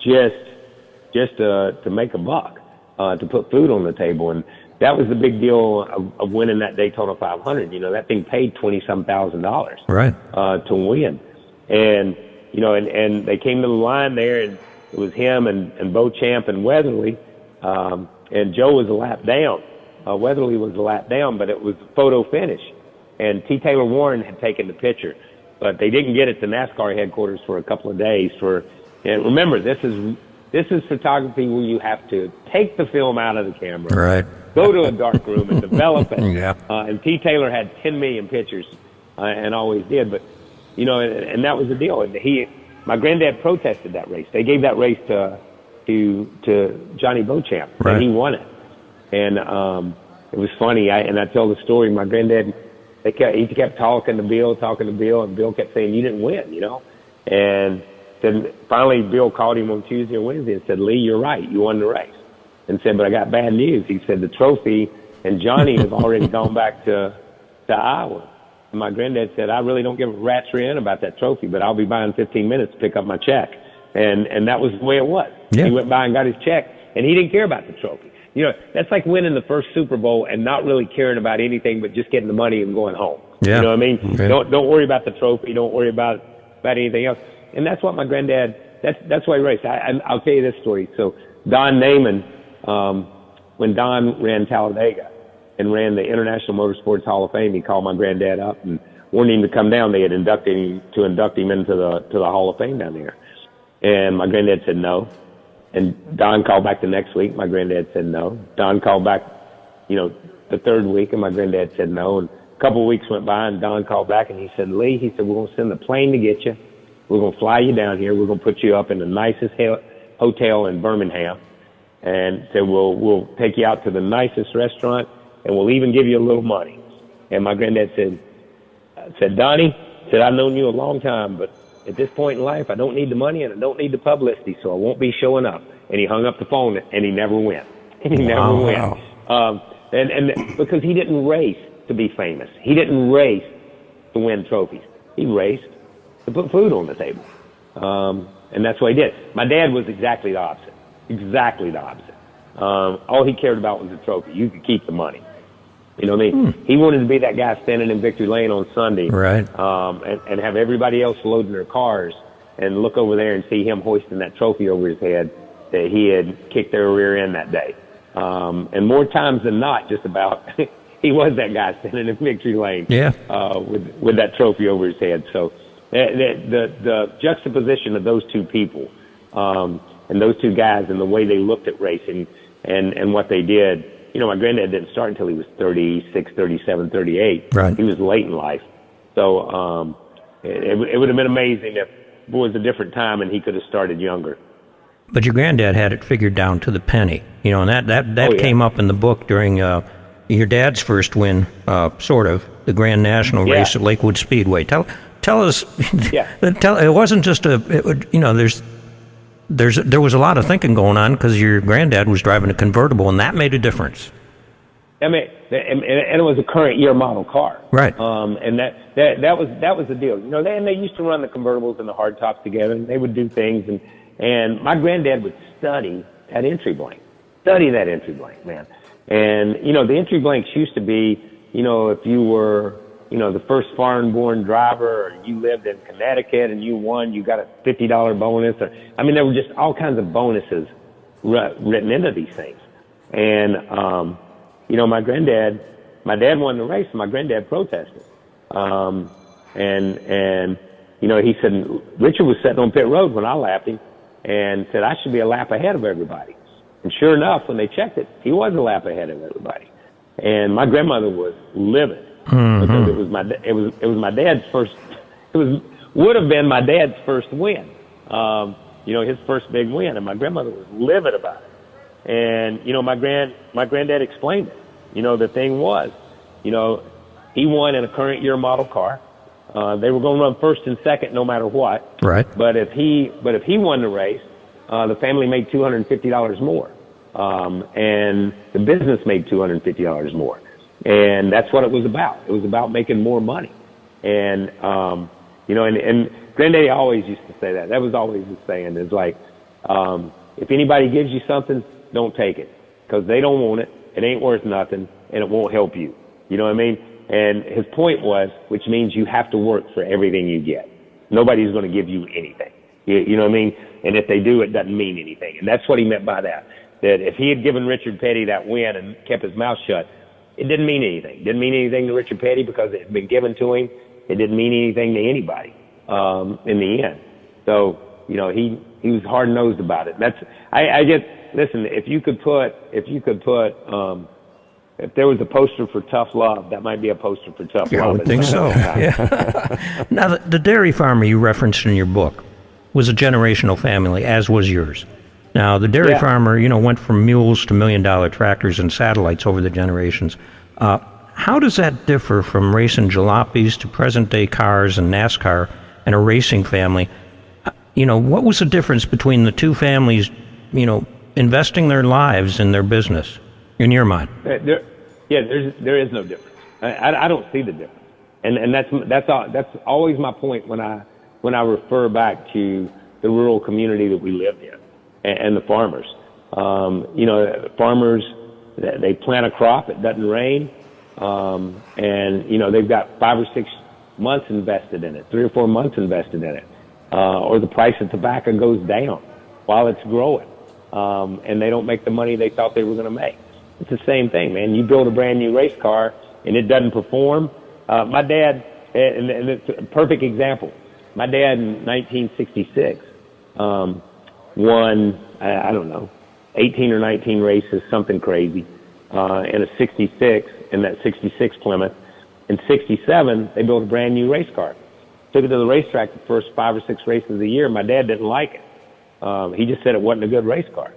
Just to make a buck, to put food on the table. And that was the big deal of winning that Daytona 500. You know, that thing paid $20-some thousand. Right. To win. And, you know, and they came to the line there, and it was him and Beauchamp and Weatherly, and Joe was a lap down. Weatherly was a lap down, but it was a photo finish. And T. Taylor Warren had taken the picture, but they didn't get it to NASCAR headquarters for a couple of days. And remember, this is photography where you have to take the film out of the camera, Right. go to a dark room and develop it. Yeah. And T. Taylor had 10 million pictures, and always did. But, you know, and that was the deal. And my granddad protested that race. They gave that race to Johnny Beauchamp, Right. and he won it. And it was funny. I tell the story. My granddad, he kept talking to Bill, and Bill kept saying, "You didn't win," you know. And then finally, Bill called him on Tuesday or Wednesday and said, "Lee, you're right. You won the race." And said, "But I got bad news." He said, "The trophy and Johnny have already gone back to Iowa." And my granddad said, "I really don't give a rat's rear end about that trophy, but I'll be by in 15 minutes to pick up my check." And that was the way it was. Yeah. He went by and got his check, and he didn't care about the trophy. You know, that's like winning the first Super Bowl and not really caring about anything but just getting the money and going home. Yeah. You know what I mean? Okay. Don't worry about the trophy. Don't worry about anything else. And that's what my granddad, that's why he raced. I'll tell you this story. So Don Naiman, when Don ran Talladega and ran the International Motorsports Hall of Fame, he called my granddad up and wanted him to come down. They had induct him into the Hall of Fame down there. And my granddad said no. And Don called back the next week. My granddad said no. Don called back, you know, the third week, and my granddad said no. And a couple of weeks went by, and Don called back, and he said, "Lee," he said, "we're going to send the plane to get you. We're going to fly you down here. We're going to put you up in the nicest hotel in Birmingham, and said we'll take you out to the nicest restaurant, and we'll even give you a little money." And my granddad said, said, Donnie, said, I've known you a long time, but at this point in life, I don't need the money and I don't need the publicity, so I won't be showing up. And he hung up the phone, and he never went. And he never went. And because he didn't race to be famous. He didn't race to win trophies. He raced to put food on the table. And that's what he did. My dad was exactly the opposite. Exactly the opposite. All he cared about was the trophy. You could keep the money. You know what I mean? He wanted to be that guy standing in Victory Lane on Sunday, Right. And have everybody else loading their cars and look over there and see him hoisting that trophy over his head that he had kicked their rear end that day. And more times than not, just about, he was that guy standing in Victory Lane, Yeah. with that trophy over his head. So the juxtaposition of those two people, and those two guys and the way they looked at racing and what they did. You know, my granddad didn't start until he was 36, 37, 38. Right. He was late in life. So it would have been amazing if it was a different time and he could have started younger. But your granddad had it figured down to the penny, you know, and that Oh, yeah. came up in the book during your dad's first win, sort of, the Grand National Yeah. race at Lakewood Speedway. Tell us, Yeah. it wasn't just there was a lot of thinking going on because your granddad was driving a convertible, and that made a difference. I mean, and it was a current year model car. Right. And that was the deal. You know, they used to run the convertibles and the hardtops together, and they would do things. And my granddad would study that entry blank, man. And, you know, the entry blanks used to be, you know, if you were, you know, the first foreign-born driver, or you lived in Connecticut and you won, you got a $50 bonus. Or, I mean, there were just all kinds of bonuses written into these things. And, you know, my dad won the race, and my granddad protested. And, you know, he said, Richard was sitting on pit road when I lapped him and said, I should be a lap ahead of everybody. And sure enough, when they checked it, he was a lap ahead of everybody. And my grandmother was livid because it was my dad's first, would have been my dad's first win. You know, his first big win, and my grandmother was livid about it. And, you know, my granddad explained it. You know, the thing was, you know, he won in a current year model car. They were going to run first and second no matter what. Right. But if he won the race, the family made $250 more. And the business made $250 more. And that's what it was about. It was about making more money. And, you know, and Granddaddy always used to say that. That was always his saying. It's like, if anybody gives you something, don't take it. Because they don't want it. It ain't worth nothing. And it won't help you. You know what I mean? And his point was, which means you have to work for everything you get. Nobody's going to give you anything. You know what I mean? And if they do, it doesn't mean anything. And that's what he meant by that. That if he had given Richard Petty that win and kept his mouth shut, it didn't mean anything. It didn't mean anything to Richard Petty because it had been given to him. It didn't mean anything to anybody in the end. So, you know, he was hard-nosed about it. I just, listen, if there was a poster for tough love, that might be a poster for tough love. I would think so. Yeah. Now, the dairy farmer you referenced in your book was a generational family, as was yours. Now, the dairy farmer, you know, went from mules to million-dollar tractors and satellites over the generations. How does that differ from racing jalopies to present-day cars and NASCAR and a racing family? You know, what was the difference between the two families, you know, investing their lives in their business, in your mind? There is no difference. I don't see the difference, and that's always my point when I refer back to the rural community that we lived in and the farmers. You know, farmers, they plant a crop, it doesn't rain, and you know they've got 5 or 6 months invested in it, 3 or 4 months invested in it, or the price of tobacco goes down while it's growing, and they don't make the money they thought they were going to make. It's the same thing, man. You build a brand new race car and it doesn't perform. My dad, and it's a perfect example. My dad in 1966 won, I don't know, 18 or 19 races, something crazy, in a 66, in that 66 Plymouth. In 67, they built a brand new race car. Took it to the racetrack the first 5 or 6 races of the year. My dad didn't like it. He just said it wasn't a good race car.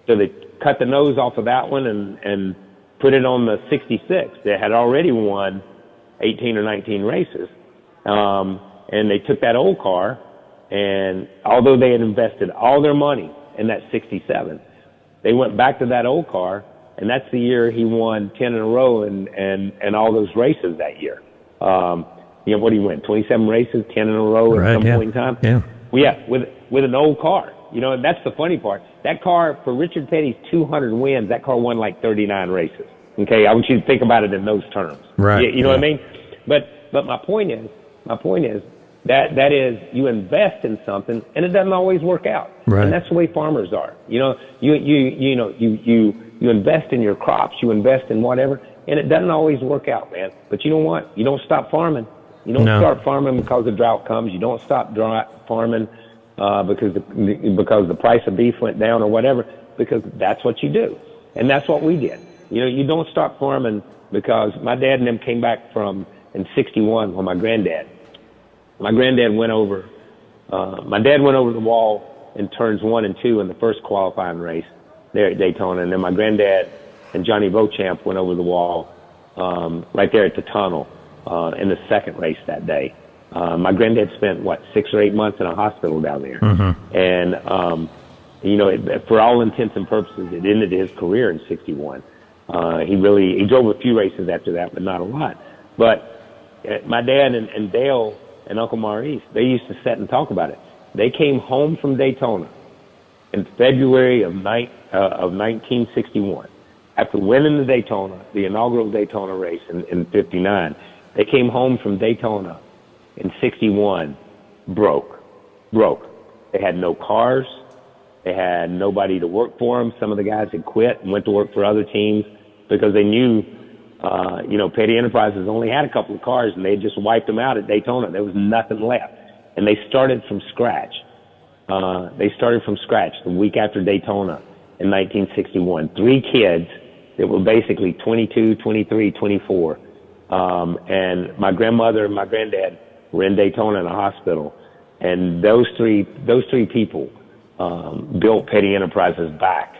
So they cut the nose off of that one and put it on the 66 that had already won 18 or 19 races. And they took that old car, and although they had invested all their money in that 67, they went back to that old car, and that's the year he won 10 in a row and all those races that year. What do you win? 27 races, 10 in a row at some point in time? Yeah. Well, yeah, with an old car. And that's the funny part. That car, for Richard Petty's 200 wins, that car won like 39 races. Okay, I want you to think about it in those terms. Right. You know what I mean? But my point is that is you invest in something and it doesn't always work out. Right. And that's the way farmers are. You invest in your crops, you invest in whatever, and it doesn't always work out, man. But you know what? You don't stop farming. You don't start farming because the drought comes. You don't stop farming because the price of beef went down or whatever, because that's what you do. And that's what we did. You don't stop farming because my dad and them came back in 61 when my granddad went over, my dad went over the wall in turns 1 and 2 in the first qualifying race there at Daytona. And then my granddad and Johnny Beauchamp went over the wall right there at the tunnel in the second race that day. My granddad spent, 6 or 8 months in a hospital down there. Mm-hmm. And, for all intents and purposes, it ended his career in 61. He drove a few races after that, but not a lot. But my dad and Dale and Uncle Maurice, they used to sit and talk about it. They came home from Daytona in February of 1961. After winning the inaugural Daytona race in 59, they came home from Daytona in 61 broke. They had no cars. They had nobody to work for them. Some of the guys had quit and went to work for other teams because they knew, Petty Enterprises only had a couple of cars and they just wiped them out at Daytona. There was nothing left. And they started from scratch. The week after Daytona in 1961. 3 kids that were basically 22, 23, 24. And my grandmother and my granddad were in Daytona in a hospital. And those three people built Petty Enterprises back.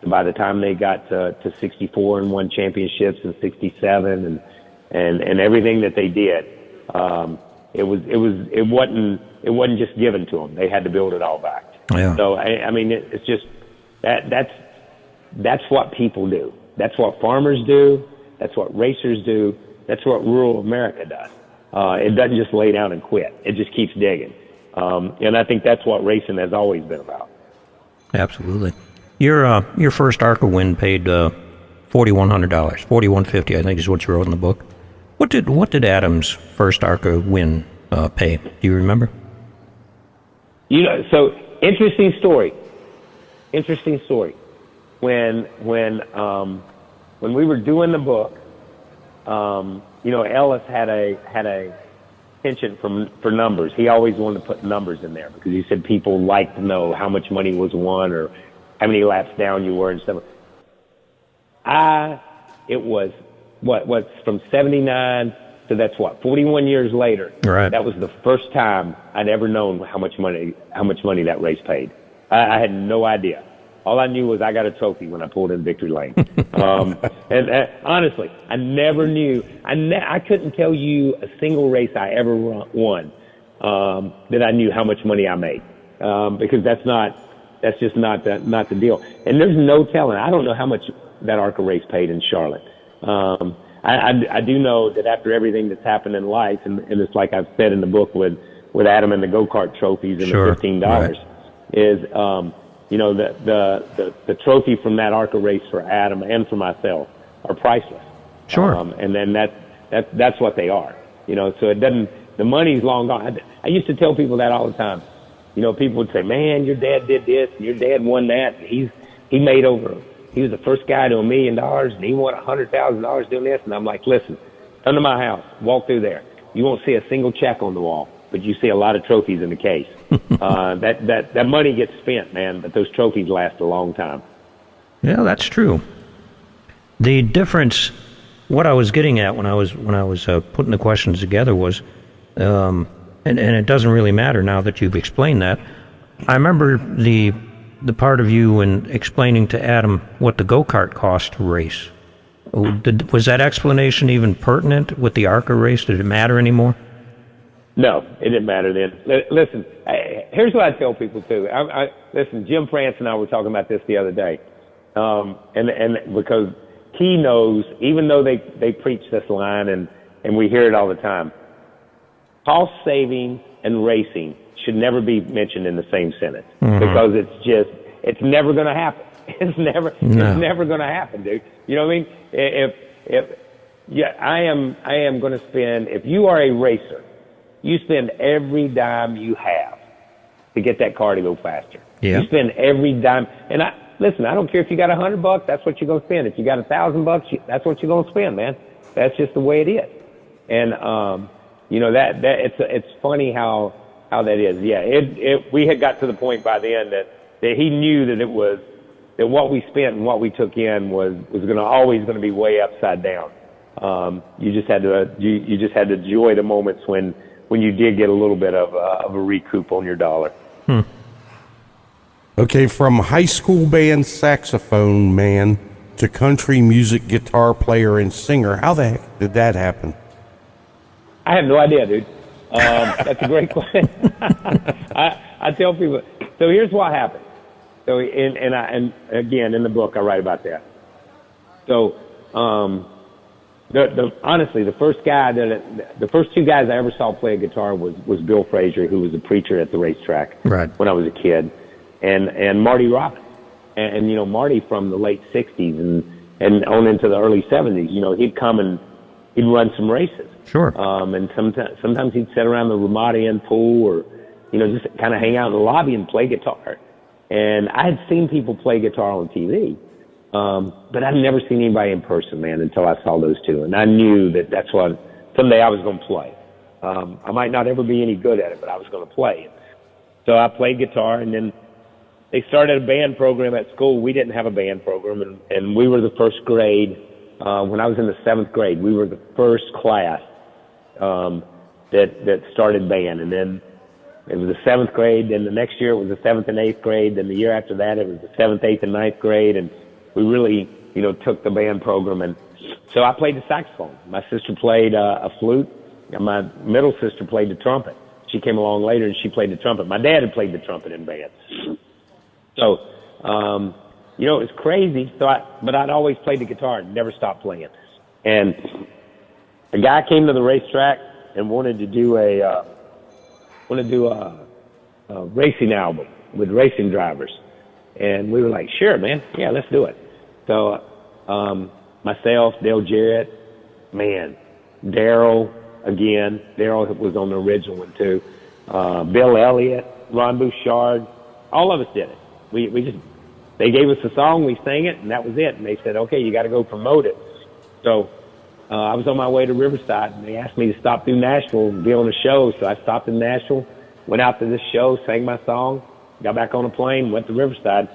By the time they got to 64 and won championships in 67 and everything that they did, it wasn't just given to them. They had to build it all back. Yeah. So it's just that's what people do. That's what farmers do. That's what racers do. That's what rural America does. It doesn't just lay down and quit. It just keeps digging. And I think that's what racing has always been about. Absolutely. Your first ARCA win paid $4,100, $4,150, I think is what you wrote in the book. What did Adam's first ARCA win pay? Do you remember? So interesting story. When we were doing the book, Ellis had a penchant for numbers. He always wanted to put numbers in there because he said people like to know how much money was won or how many laps down you were and stuff. It was from 79 to 41 years later. Right. That was the first time I'd ever known how much money that race paid. I had no idea. All I knew was I got a trophy when I pulled in victory lane. And honestly, I never knew. I couldn't tell you a single race I ever won that I knew how much money I made because that's just not the deal. And there's no telling. I don't know how much that ARCA race paid in Charlotte. I do know that after everything that's happened in life, and it's like I've said in the book with Adam and the go-kart trophies and Sure. the $15 Right. is. The trophy from that ARCA race for Adam and for myself are priceless. Sure. And then that's what they are. So it doesn't. The money's long gone. I used to tell people that all the time. People would say, "Man, your dad did this, and your dad won that, and he was the first guy to $1 million, and he won $100,000 doing this." And I'm like, "Listen, come to my house, walk through there. You won't see a single check on the wall, but you see a lot of trophies in the case." That money gets spent, man, but those trophies last a long time. Yeah, that's true. The difference, what I was getting at when I was putting the questions together was, and it doesn't really matter now that you've explained that. I remember the part of you in explaining to Adam what the go-kart cost to race. Was that explanation even pertinent with the ARCA race? Did it matter anymore? No, it didn't matter then. Listen, here's what I tell people too. Listen, Jim France and I were talking about this the other day, and because he knows, even though they preach this line and we hear it all the time, cost saving and racing should never be mentioned in the same sentence because it's never going to happen. It's never going to happen, dude. You know what I mean? I am going to spend. If you are a racer, you spend every dime you have to get that car to go faster. Yeah. You spend every dime. And listen, I don't care if you got $100, that's what you're going to spend. If you got $1,000, that's what you're going to spend, man. That's just the way it is. And, that it's funny how that is. Yeah. We had got to the point by then that he knew that what we spent and what we took in was always going to be way upside down. You just had to enjoy the moments when you did get a little bit of a recoup on your dollar. Okay, from high school band saxophone man to country music guitar player and singer, how the heck did that happen? I have no idea, dude. That's a great question. I tell people. So here's what happened. So and again in the book I write about that. So honestly, the first two guys I ever saw play a guitar was Bill Frazier, who was a preacher at the racetrack when I was a kid, and Marty Robbins, and Marty from the late '60s and on into the early '70s. He'd come and he'd run some races. Sure. And sometimes he'd sit around the Ramadian pool or just kind of hang out in the lobby and play guitar. And I had seen people play guitar on TV. But I'd never seen anybody in person, man, until I saw those two. And I knew that's what someday I was going to play. I might not ever be any good at it, but I was going to play. So I played guitar, and then they started a band program at school. We didn't have a band program, and we were the first grade. When I was in the 7th grade, we were the first class that started band. And then it was the 7th grade. Then the next year it was the 7th and 8th grade. Then the year after that it was the 7th, 8th, and 9th grade. And we really, took the band program. And so I played the saxophone. My sister played a flute, and my middle sister played the trumpet. She came along later and she played the trumpet. My dad had played the trumpet in band. So, it was crazy. But I'd always played the guitar and never stopped playing. And a guy came to the racetrack and wanted to do a racing album with racing drivers. And we were like, sure, man. Yeah, let's do it. So, myself, Dale Jarrett, man, Daryl was on the original one too. Bill Elliott, Ron Bouchard, all of us did it. They gave us a song, we sang it, and that was it. And they said, okay, you got to go promote it. So, I was on my way to Riverside, and they asked me to stop through Nashville and be on a show. So I stopped in Nashville, went out to this show, sang my song, got back on a plane, went to Riverside.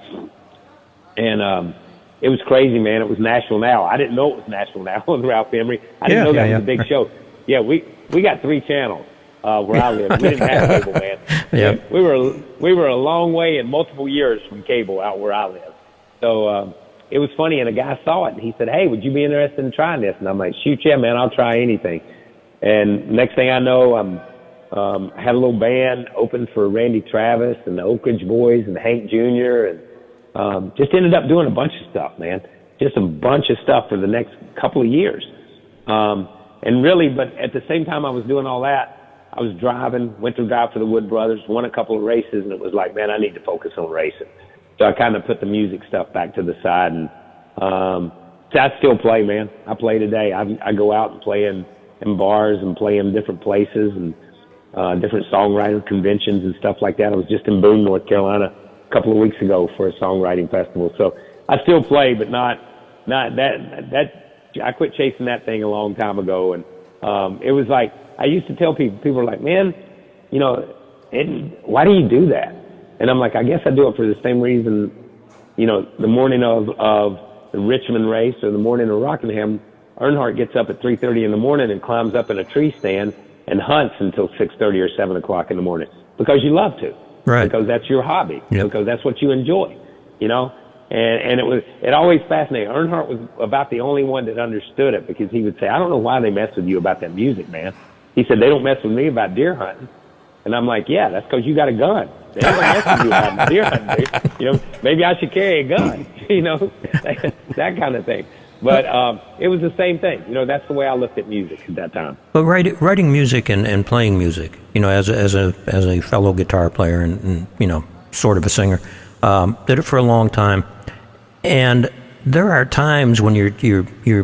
And it was crazy, man. It was Nashville Now. I didn't know it was Nashville Now on Ralph Emery. I didn't know that was a big show. Yeah, we got 3 channels where I live. We didn't have cable, man. Yeah. We were a long way and multiple years from cable out where I live. So it was funny, and a guy saw it, and he said, hey, would you be interested in trying this? And I'm like, shoot, yeah, man, I'll try anything. And next thing I know, I had a little band open for Randy Travis and the Oak Ridge Boys and Hank Jr. and just ended up doing a bunch of stuff, man. Just a bunch of stuff for the next couple of years. And really, but at the same time I was doing all that, I was went to drive for the Wood Brothers, won a couple of races, and it was like, man, I need to focus on racing. So I kind of put the music stuff back to the side, and so I still play, man. I play today. I go out and play in bars and play in different places and different songwriter conventions and stuff like that. I was just in Boone, North Carolina a couple of weeks ago for a songwriting festival. So I still play, but not that. I quit chasing that thing a long time ago, and it was like I used to tell people were like, man, why do you do that? And I'm like, I guess I do it for the same reason, the morning of the Richmond race or the morning of Rockingham, Earnhardt gets up at 3:30 in the morning and climbs up in a tree stand and hunts until 6:30 or 7 o'clock in the morning because you love to, right? Because that's your hobby, yep. Because that's what you enjoy, And it always fascinated. Earnhardt was about the only one that understood it, because he would say, I don't know why they mess with you about that music, man. He said, they don't mess with me about deer hunting. And I'm like, yeah, that's because you got a gun. They don't mess with you about deer hunting, dude. You know, maybe I should carry a gun, you know, that kind of thing. But it was the same thing. You know, that's the way I looked at music at that time. But writing music and playing music, you know, as a fellow guitar player and you know, sort of a singer, did it for a long time. And there are times when you're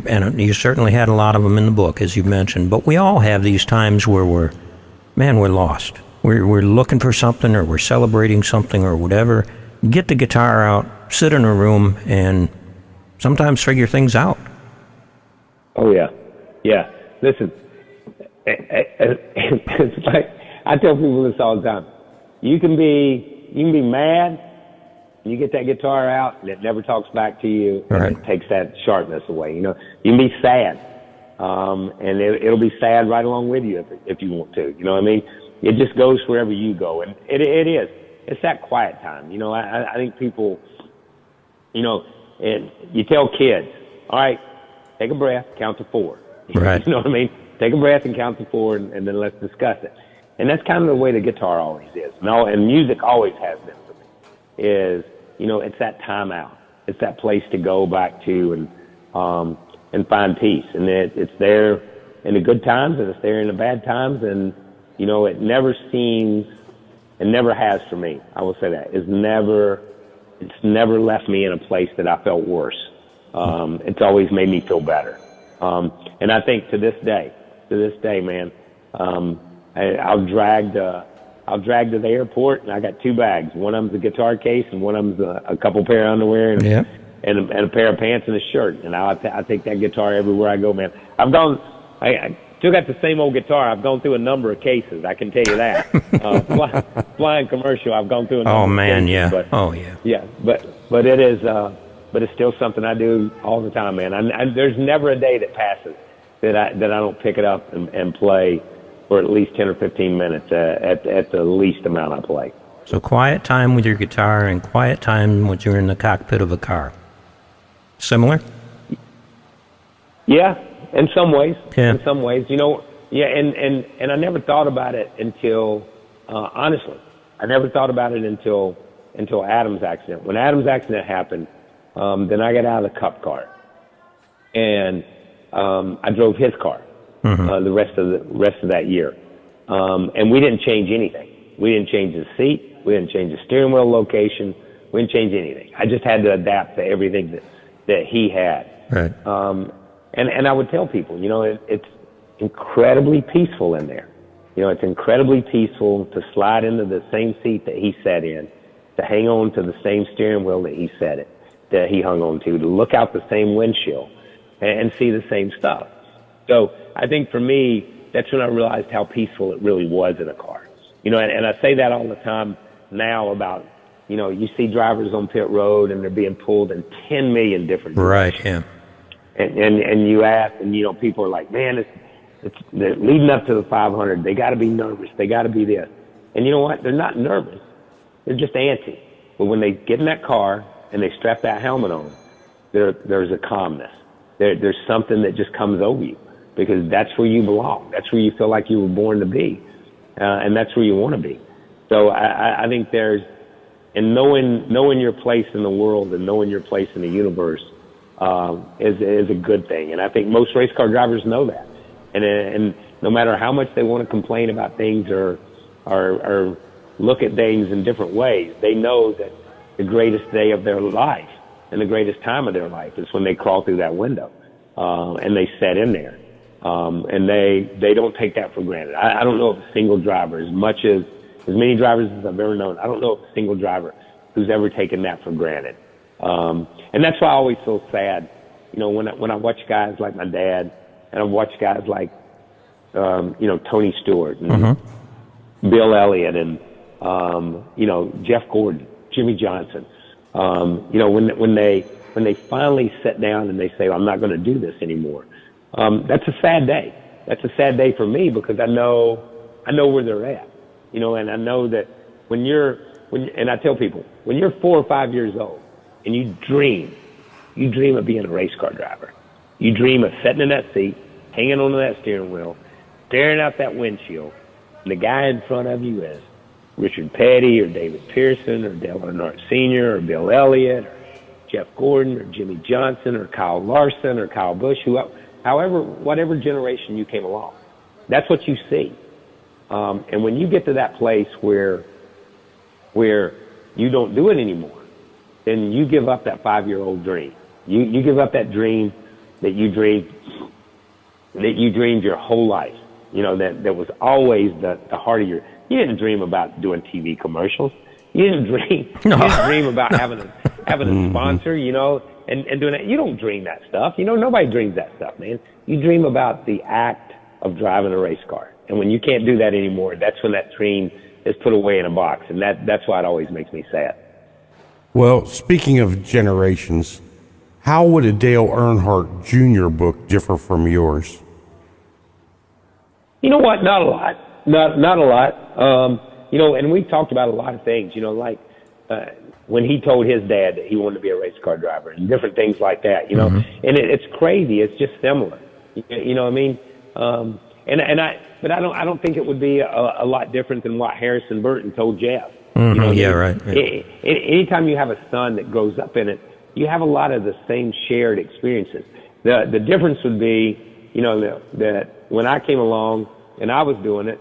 and you certainly had a lot of them in the book, as you mentioned, but we all have these times where we're lost. We're looking for something, or we're celebrating something or whatever. Get the guitar out, sit in a room, and sometimes figure things out. Oh, yeah. Yeah. Listen, it's like, I tell people this all the time. You can be mad. You get that guitar out, and it never talks back to you, and Right. it takes that sharpness away. You know, you can be sad, and it'll be sad right along with you if you want to. You know what I mean? It just goes wherever you go, and it is. It's that quiet time. You know, I think people, you know, you tell kids, all right, take a breath, count to 4. Right. You know what I mean? Take a breath and count to 4, and then let's discuss it. And that's kind of the way the guitar always is. And music always has been for me. Is, you know, it's that time out. It's that place to go back to and find peace. And it's there in the good times, and it's there in the bad times. And, you know, it never has for me. I will say that. It's never left me in a place that I felt worse. It's always made me feel better. And I think to this day, man, I'll drag to the airport, and I got 2 bags. One of them's a guitar case, and one of them's a couple pair of underwear and a pair of pants and a shirt. And I take that guitar everywhere I go, man. I still got the same old guitar. I've gone through a number of cases, I can tell you that. Flying commercial, I've gone through a number Oh man, of cases. yeah. But, Oh yeah. yeah, but it is, but it's still something I do all the time, man. There's never a day that passes that I don't pick it up and play for at least 10 or 15 minutes at the least amount I play. So quiet time with your guitar and quiet time when you're in the cockpit of a car. Similar? Yeah, in some ways. Yeah. In some ways, you know. Yeah, and I never thought about it until, honestly, I never thought about it until Adam's accident. When Adam's accident happened, then I got out of the Cup car, and I drove his car the rest of that year, and we didn't change anything. We didn't change the seat. We didn't change the steering wheel location. We didn't change anything. I just had to adapt to everything that he had. Right. And I would tell people, you know, it's incredibly peaceful in there. You know, it's incredibly peaceful to slide into the same seat that he sat in, to hang on to the same steering wheel that he hung on to look out the same windshield and see the same stuff. So I think for me, that's when I realized how peaceful it really was in a car. You know, and I say that all the time now about, you know, you see drivers on pit road and they're being pulled in 10 million different directions. Right, yeah. And you ask, and, you know, people are like, man, it's leading up to the 500. They got to be nervous. They got to be this. And you know what? They're not nervous. They're just antsy. But when they get in that car and they strap that helmet on, there's a calmness. There's something that just comes over you, because that's where you belong. That's where you feel like you were born to be. And that's where you want to be. So I think and knowing your place in the world and knowing your place in the universe is a good thing. And I think most race car drivers know that. And no matter how much they want to complain about things or look at things in different ways, they know that the greatest day of their life and the greatest time of their life is when they crawl through that window and they set in there. And they don't take that for granted. I don't know of a single driver, as many drivers as I've ever known, I don't know of a single driver who's ever taken that for granted. And that's why I always feel sad, you know, when I watch guys like my dad, and I watch guys like, you know, Tony Stewart and Bill Elliott and, you know, Jeff Gordon, Jimmy Johnson. You know, when they finally sit down and they say, I'm not going to do this anymore. That's a sad day. That's a sad day for me, because I know where they're at, you know, and I know that and I tell people, when you're 4 or 5 years old and you dream of being a race car driver. You dream of sitting in that seat, hanging onto that steering wheel, staring out that windshield, and the guy in front of you is Richard Petty or David Pearson or Dale Earnhardt Sr. or Bill Elliott or Jeff Gordon or Jimmy Johnson or Kyle Larson or Kyle Busch, whatever generation you came along. That's what you see. And when you get to that place where you don't do it anymore, then you give up that 5-year-old dream. You give up that dream that you dreamed your whole life. You know, that was always the heart of your. You didn't dream about doing TV commercials. You didn't dream about having a sponsor, you know, and doing that. You don't dream that stuff. You know, nobody dreams that stuff, man. You dream about the act of driving a race car. And when you can't do that anymore, that's when that dream is put away in a box. And that's why it always makes me sad. Well, speaking of generations, how would a Dale Earnhardt Jr. book differ from yours? You know what? Not a lot. Not a lot. You know, and we talked about a lot of things, you know, like when he told his dad that he wanted to be a race car driver and different things like that, you know. Mm-hmm. And it's crazy. It's just similar. You know what I mean? But I don't think it would be a lot different than what Harrison Burton told Jeff. Mm-hmm. You know, yeah, right. Yeah. Anytime you have a son that grows up in it, you have a lot of the same shared experiences. The difference would be, you know, that when I came along and I was doing it,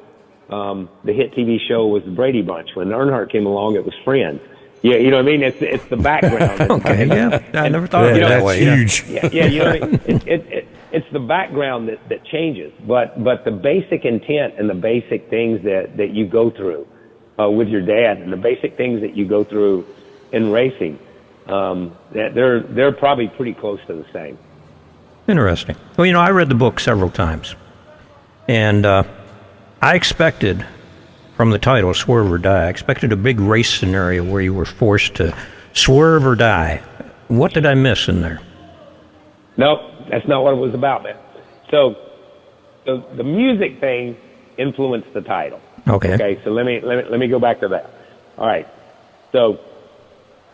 the hit TV show was the Brady Bunch. When Earnhardt came along, it was Friends. Yeah, you know what I mean? It's the background. Okay, yeah. I never thought of it that way. Huge. Yeah, you know what I mean? It's the background that changes, but the basic intent and the basic things that you go through with your dad and the basic things that you go through in racing, that they're probably pretty close to the same. Interesting. Well, you know, I read the book several times, and I expected, from the title, Swerve or Die, I expected a big race scenario where you were forced to swerve or die. What did I miss in there? Nope, that's not what it was about, man. So the music thing influenced the title. Okay, so let me go back to that. All right. So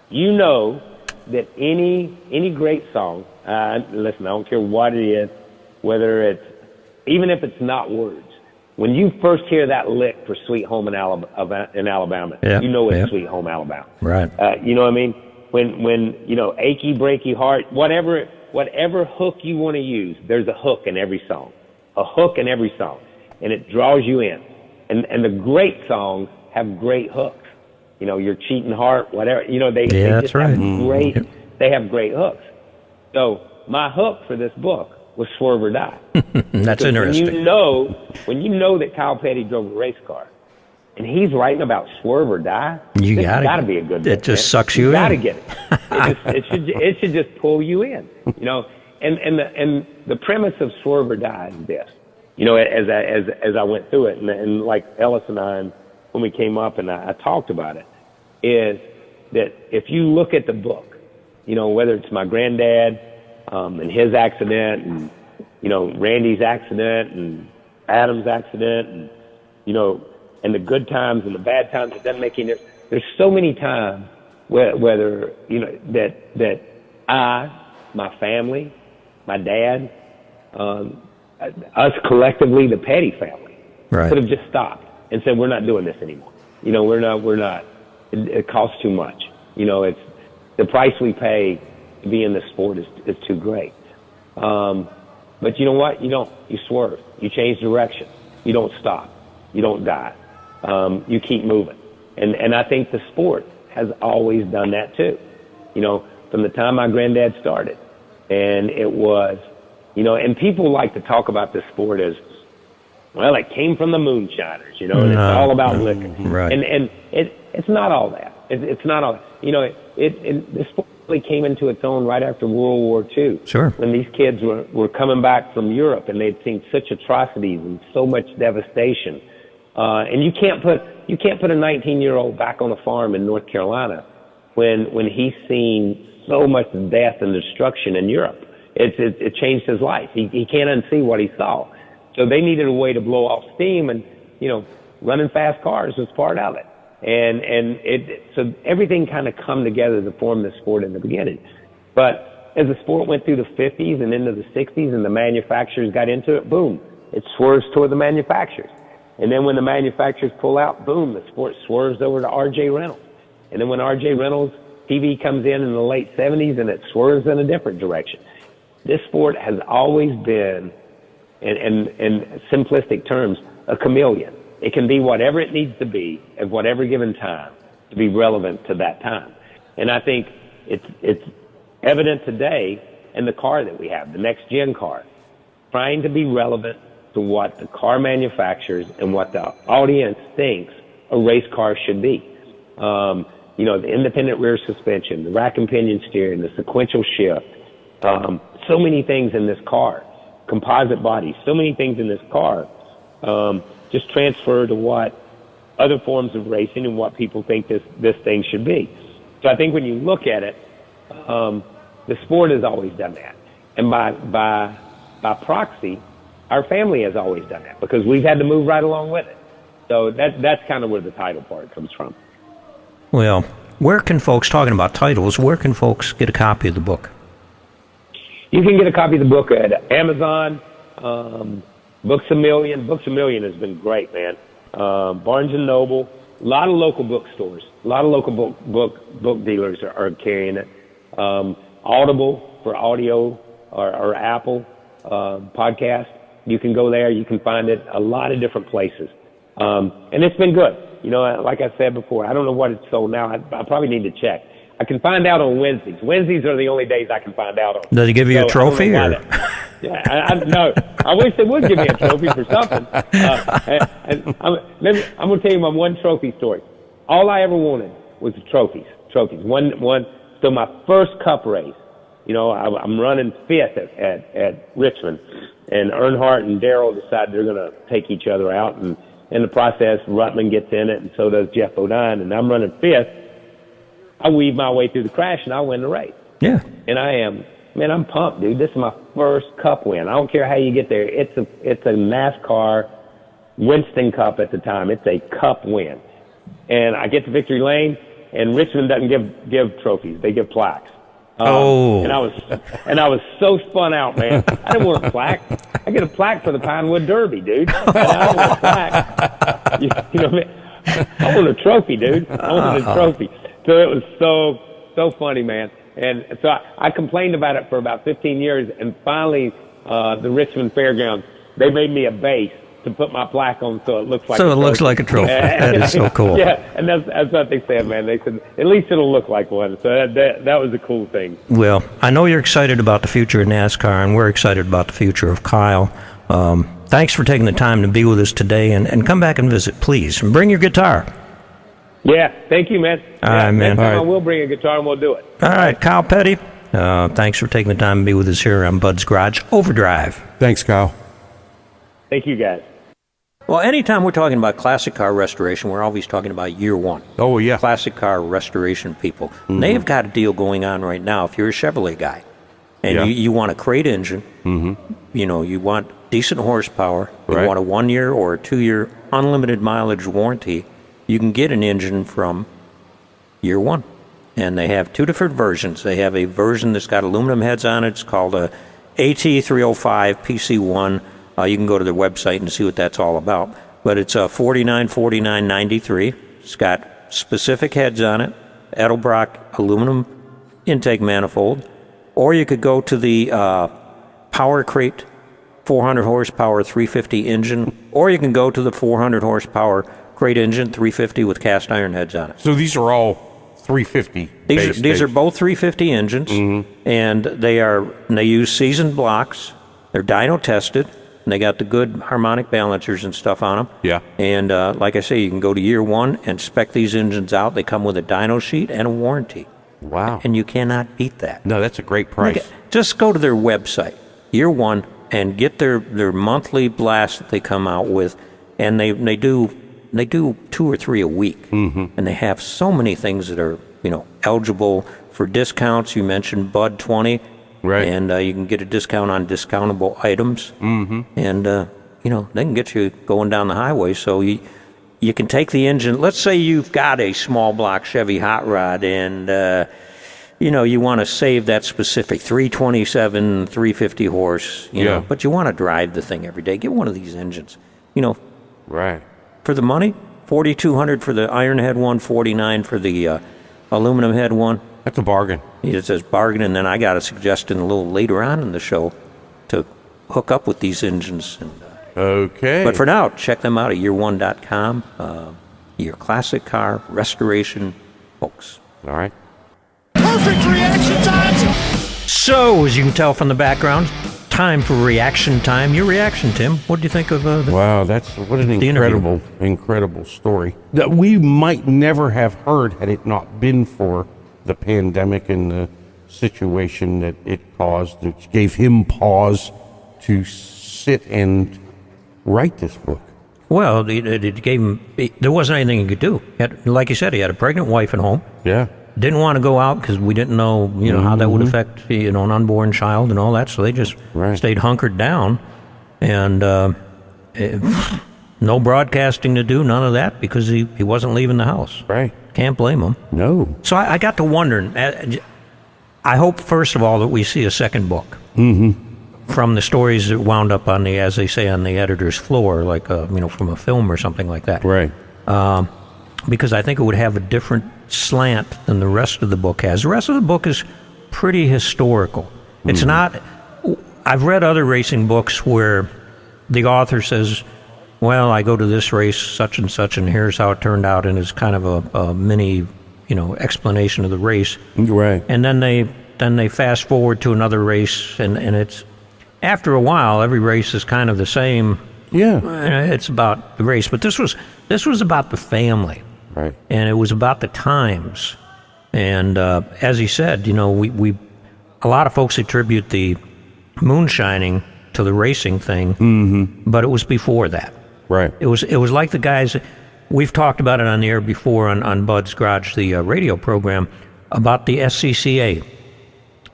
you know that any great song, listen, I don't care what it is, whether it's, even if it's not words, when you first hear that lick for Sweet Home in Alabama, yeah, you know it's Sweet Home Alabama. Right. You know what I mean? When you know, Achy Breaky Heart, whatever hook you want to use, there's a hook in every song. A hook in every song. And it draws you in. And the great songs have great hooks. You know, Your Cheating Heart, whatever. You know, they just have great, they have great hooks. So my hook for this book was Swerve or Die. That's interesting. When you know that Kyle Petty drove a race car, and he's writing about Swerve or Die, you got to be a good book. It just man. sucks you in. You got to get it. It should just pull you in. You know, and the premise of Swerve or Die is this. You know, as I went through it, and like Ellis and I, when we came up and I talked about it, is that if you look at the book, you know, whether it's my granddad and his accident, and you know, Randy's accident, and Adam's accident, and you know, and the good times and the bad times, it doesn't make any difference. There's so many times whether you know that I, my family, my dad, us collectively, the Petty family, right, could have just stopped and said, we're not doing this anymore. You know, we're not. It costs too much. You know, it's the price we pay to be in this sport is too great. But you know what? You don't. You swerve. You change direction. You don't stop. You don't die. You keep moving. And I think the sport has always done that too. You know, from the time my granddad started, and it was, you know, and people like to talk about this sport as, well, it came from the moonshiners, you know, and it's all about liquor. Right. And it's not all that. It's not all that. You know, this sport really came into its own right after World War II. Sure. When these kids were coming back from Europe and they'd seen such atrocities and so much devastation. And you can't put a 19-year-old back on a farm in North Carolina when he's seen so much death and destruction in Europe. It changed his life. He can't unsee what he saw. So they needed a way to blow off steam, and you know, running fast cars was part of it. So everything kind of come together to form the sport in the beginning. But as the sport went through the 50s and into the 60s and the manufacturers got into it, boom, it swerves toward the manufacturers. And then when the manufacturers pull out, boom, the sport swerves over to R.J. Reynolds. And then when R.J. Reynolds TV comes in the late 70s, and it swerves in a different direction. This sport has always been, in simplistic terms, a chameleon. It can be whatever it needs to be at whatever given time to be relevant to that time. And I think it's evident today in the car that we have, the next gen car, trying to be relevant to what the car manufacturers and what the audience thinks a race car should be. The independent rear suspension, the rack and pinion steering, the sequential shift, so many things in this car, composite bodies, so many things in this car, just transfer to what other forms of racing and what people think this thing should be. So I think when you look at it, the sport has always done that. And by proxy, our family has always done that because we've had to move right along with it. So that's kind of where the title part comes from. Well, where can folks, talking about titles, where can folks get a copy of the book? You can get a copy of the book at Amazon, Books A Million. Books A Million has been great, man. Barnes & Noble, a lot of local bookstores, a lot of local book dealers are carrying it. Audible for audio or Apple podcast. You can go there. You can find it a lot of different places. And it's been good. Like I said before, I don't know what it's sold now. I probably need to check. I can find out on Wednesdays. Wednesdays are the only days I can find out on. Does he give you a trophy? No, I wish they would give me a trophy for something. I'm going to tell you my one trophy story. All I ever wanted was trophies. So my first cup race, I'm running fifth at Richmond, and Earnhardt and Darrell decide they're going to take each other out, and in the process, Rutland gets in it, and so does Jeff Bodine, and I'm running fifth. I weave my way through the crash, and I win the race. Yeah. And I'm pumped, dude. This is my first cup win. I don't care how you get there. It's a NASCAR Winston Cup at the time. It's a cup win. And I get to victory lane, and Richmond doesn't give trophies. They give plaques. And I was so spun out, man. I didn't want a plaque. I get a plaque for the Pinewood Derby, dude. And I don't want a plaque. You know what I mean? I want a trophy, dude. I wanted a trophy. So it was so funny, man. And so I complained about it for about 15 years, and finally, the Richmond Fairgrounds, they made me a base to put my plaque on, so it looks like. So it looks like a trophy. That is so cool. Yeah, and that's what they said, man. They said at least it'll look like one. So that was a cool thing. Well, I know you're excited about the future of NASCAR, and we're excited about the future of Kyle. Thanks for taking the time to be with us today, and come back and visit, please, and bring your guitar. Yeah, thank you, man. All right, man. Next time I will bring a guitar, and we'll do it. All right, Kyle Petty. Thanks for taking the time to be with us here on Bud's Garage Overdrive. Thanks, Kyle. Thank you, guys. Well, anytime we're talking about classic car restoration, we're always talking about year one. Oh, yeah. Classic car restoration people. Mm-hmm. They've got a deal going on right now if you're a Chevrolet guy. And you want a crate engine. Mm-hmm. You want decent horsepower. You want a 1 year or a 2 year unlimited mileage warranty. You can get an engine from year one. And they have two different versions. They have a version that's got aluminum heads on it. It's called a AT305 PC1. You can go to their website and see what that's all about. But it's $49.49.93. It's got specific heads on it, Edelbrock aluminum intake manifold. Or you could go to the Power Crate 400 horsepower 350 engine, or you can go to the 400 horsepower Crate engine 350 with cast iron heads on it. So these are all 350. These are both 350 engines, and they use seasoned blocks. They're dyno tested. And they got the good harmonic balancers and stuff on them. Yeah. And like I say, you can go to year one and spec these engines out. They come with a dyno sheet and a warranty. Wow. And you cannot beat that. No, that's a great price. Just go to their website, year one, and get their monthly blast that they come out with. And they do 2 or 3 a week. Mm-hmm. And they have so many things that are, eligible for discounts. You mentioned Bud 20. Right. And you can get a discount on discountable items. Mm-hmm. And, they can get you going down the highway. So you you can take the engine. Let's say you've got a small block Chevy hot rod, and you want to save that specific 327, 350 horse. But you want to drive the thing every day. Get one of these engines. Right. For the money, $4,200 for the iron head one, $49 for the aluminum head one. That's a bargain. It says bargain, and then I got a suggestion a little later on in the show to hook up with these engines. Okay. But for now, check them out at year1.com. Your classic car restoration folks. All right. Perfect reaction times. So, as you can tell from the background, time for reaction time. Your reaction, Tim. What do you think of Wow, what an interview. incredible story that we might never have heard had it not been for the pandemic and the situation that it caused, which gave him pause to sit and write this book. Well, it gave him. There wasn't anything he could do. Like you said, he had a pregnant wife at home. Yeah. Didn't want to go out because we didn't know, how that would affect, an unborn child and all that. So they just stayed hunkered down, and no broadcasting to do, none of that, because he wasn't leaving the house. Right. Can't blame him. No. So I got to wondering. I hope, first of all, that we see a second book from the stories that wound up on the, as they say, on the editor's floor, like from a film or something like that. Right. Because I think it would have a different slant than the rest of the book has. The rest of the book is pretty historical. It's not. I've read other racing books where the author says, well, I go to this race such and such, and here's how it turned out, and it's kind of a mini explanation of the race. Right. And then they fast forward to another race, and it's, after a while, every race is kind of the same. Yeah. It's about the race, but this was about the family. Right. And it was about the times. And as he said, we a lot of folks attribute the moonshining to the racing thing, but it was before that. Right. It was like the guys, we've talked about it on the air before on Bud's Garage, the radio program, about the SCCA.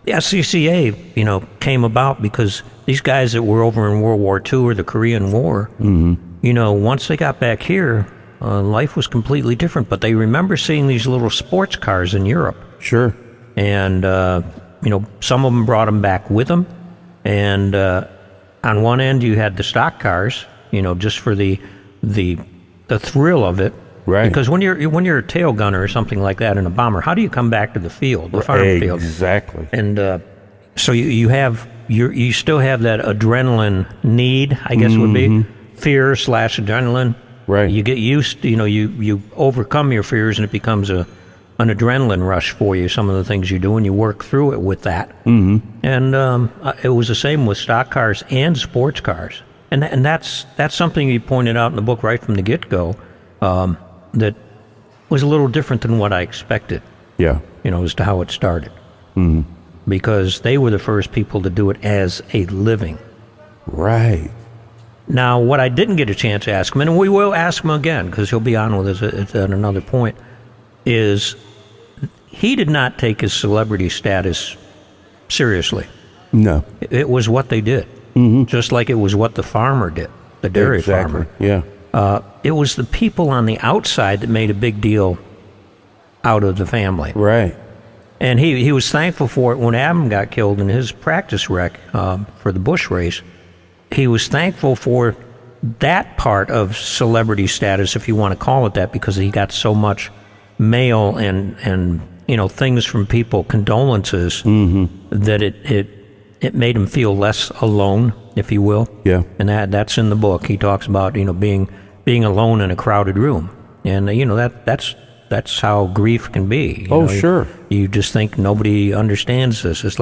The SCCA, came about because these guys that were over in World War II or the Korean War, once they got back here, life was completely different. But they remember seeing these little sports cars in Europe. Sure. And, some of them brought them back with them. And on one end, you had the stock cars, just for the thrill of it. Right. Because when you're a tail gunner or something like that in a bomber, how do you come back to the field, the farm field? Exactly. And so you still have that adrenaline need, I guess would be fear / adrenaline. Right. You get used, you overcome your fears, and it becomes an adrenaline rush for you. Some of the things you do, and you work through it with that. And it was the same with stock cars and sports cars. And that's something you pointed out in the book right from the get-go. That was a little different than what I expected. Yeah. As to how it started. Because they were the first people to do it as a living. Right. Now, what I didn't get a chance to ask him, and we will ask him again because he'll be on with us at another point, is he did not take his celebrity status seriously. No. It was what they did. Just like it was what the farmer did, the dairy farmer. Yeah. It was the people on the outside that made a big deal out of the family. Right. And he was thankful for it when Adam got killed in his practice wreck for the Bush race. He was thankful for that part of celebrity status, if you want to call it that, because he got so much mail and things from people, condolences, that it made him feel less alone, if you will. Yeah. And that's in the book. He talks about being alone in a crowded room, and that's how grief can be. Sure. You just think nobody understands this. It's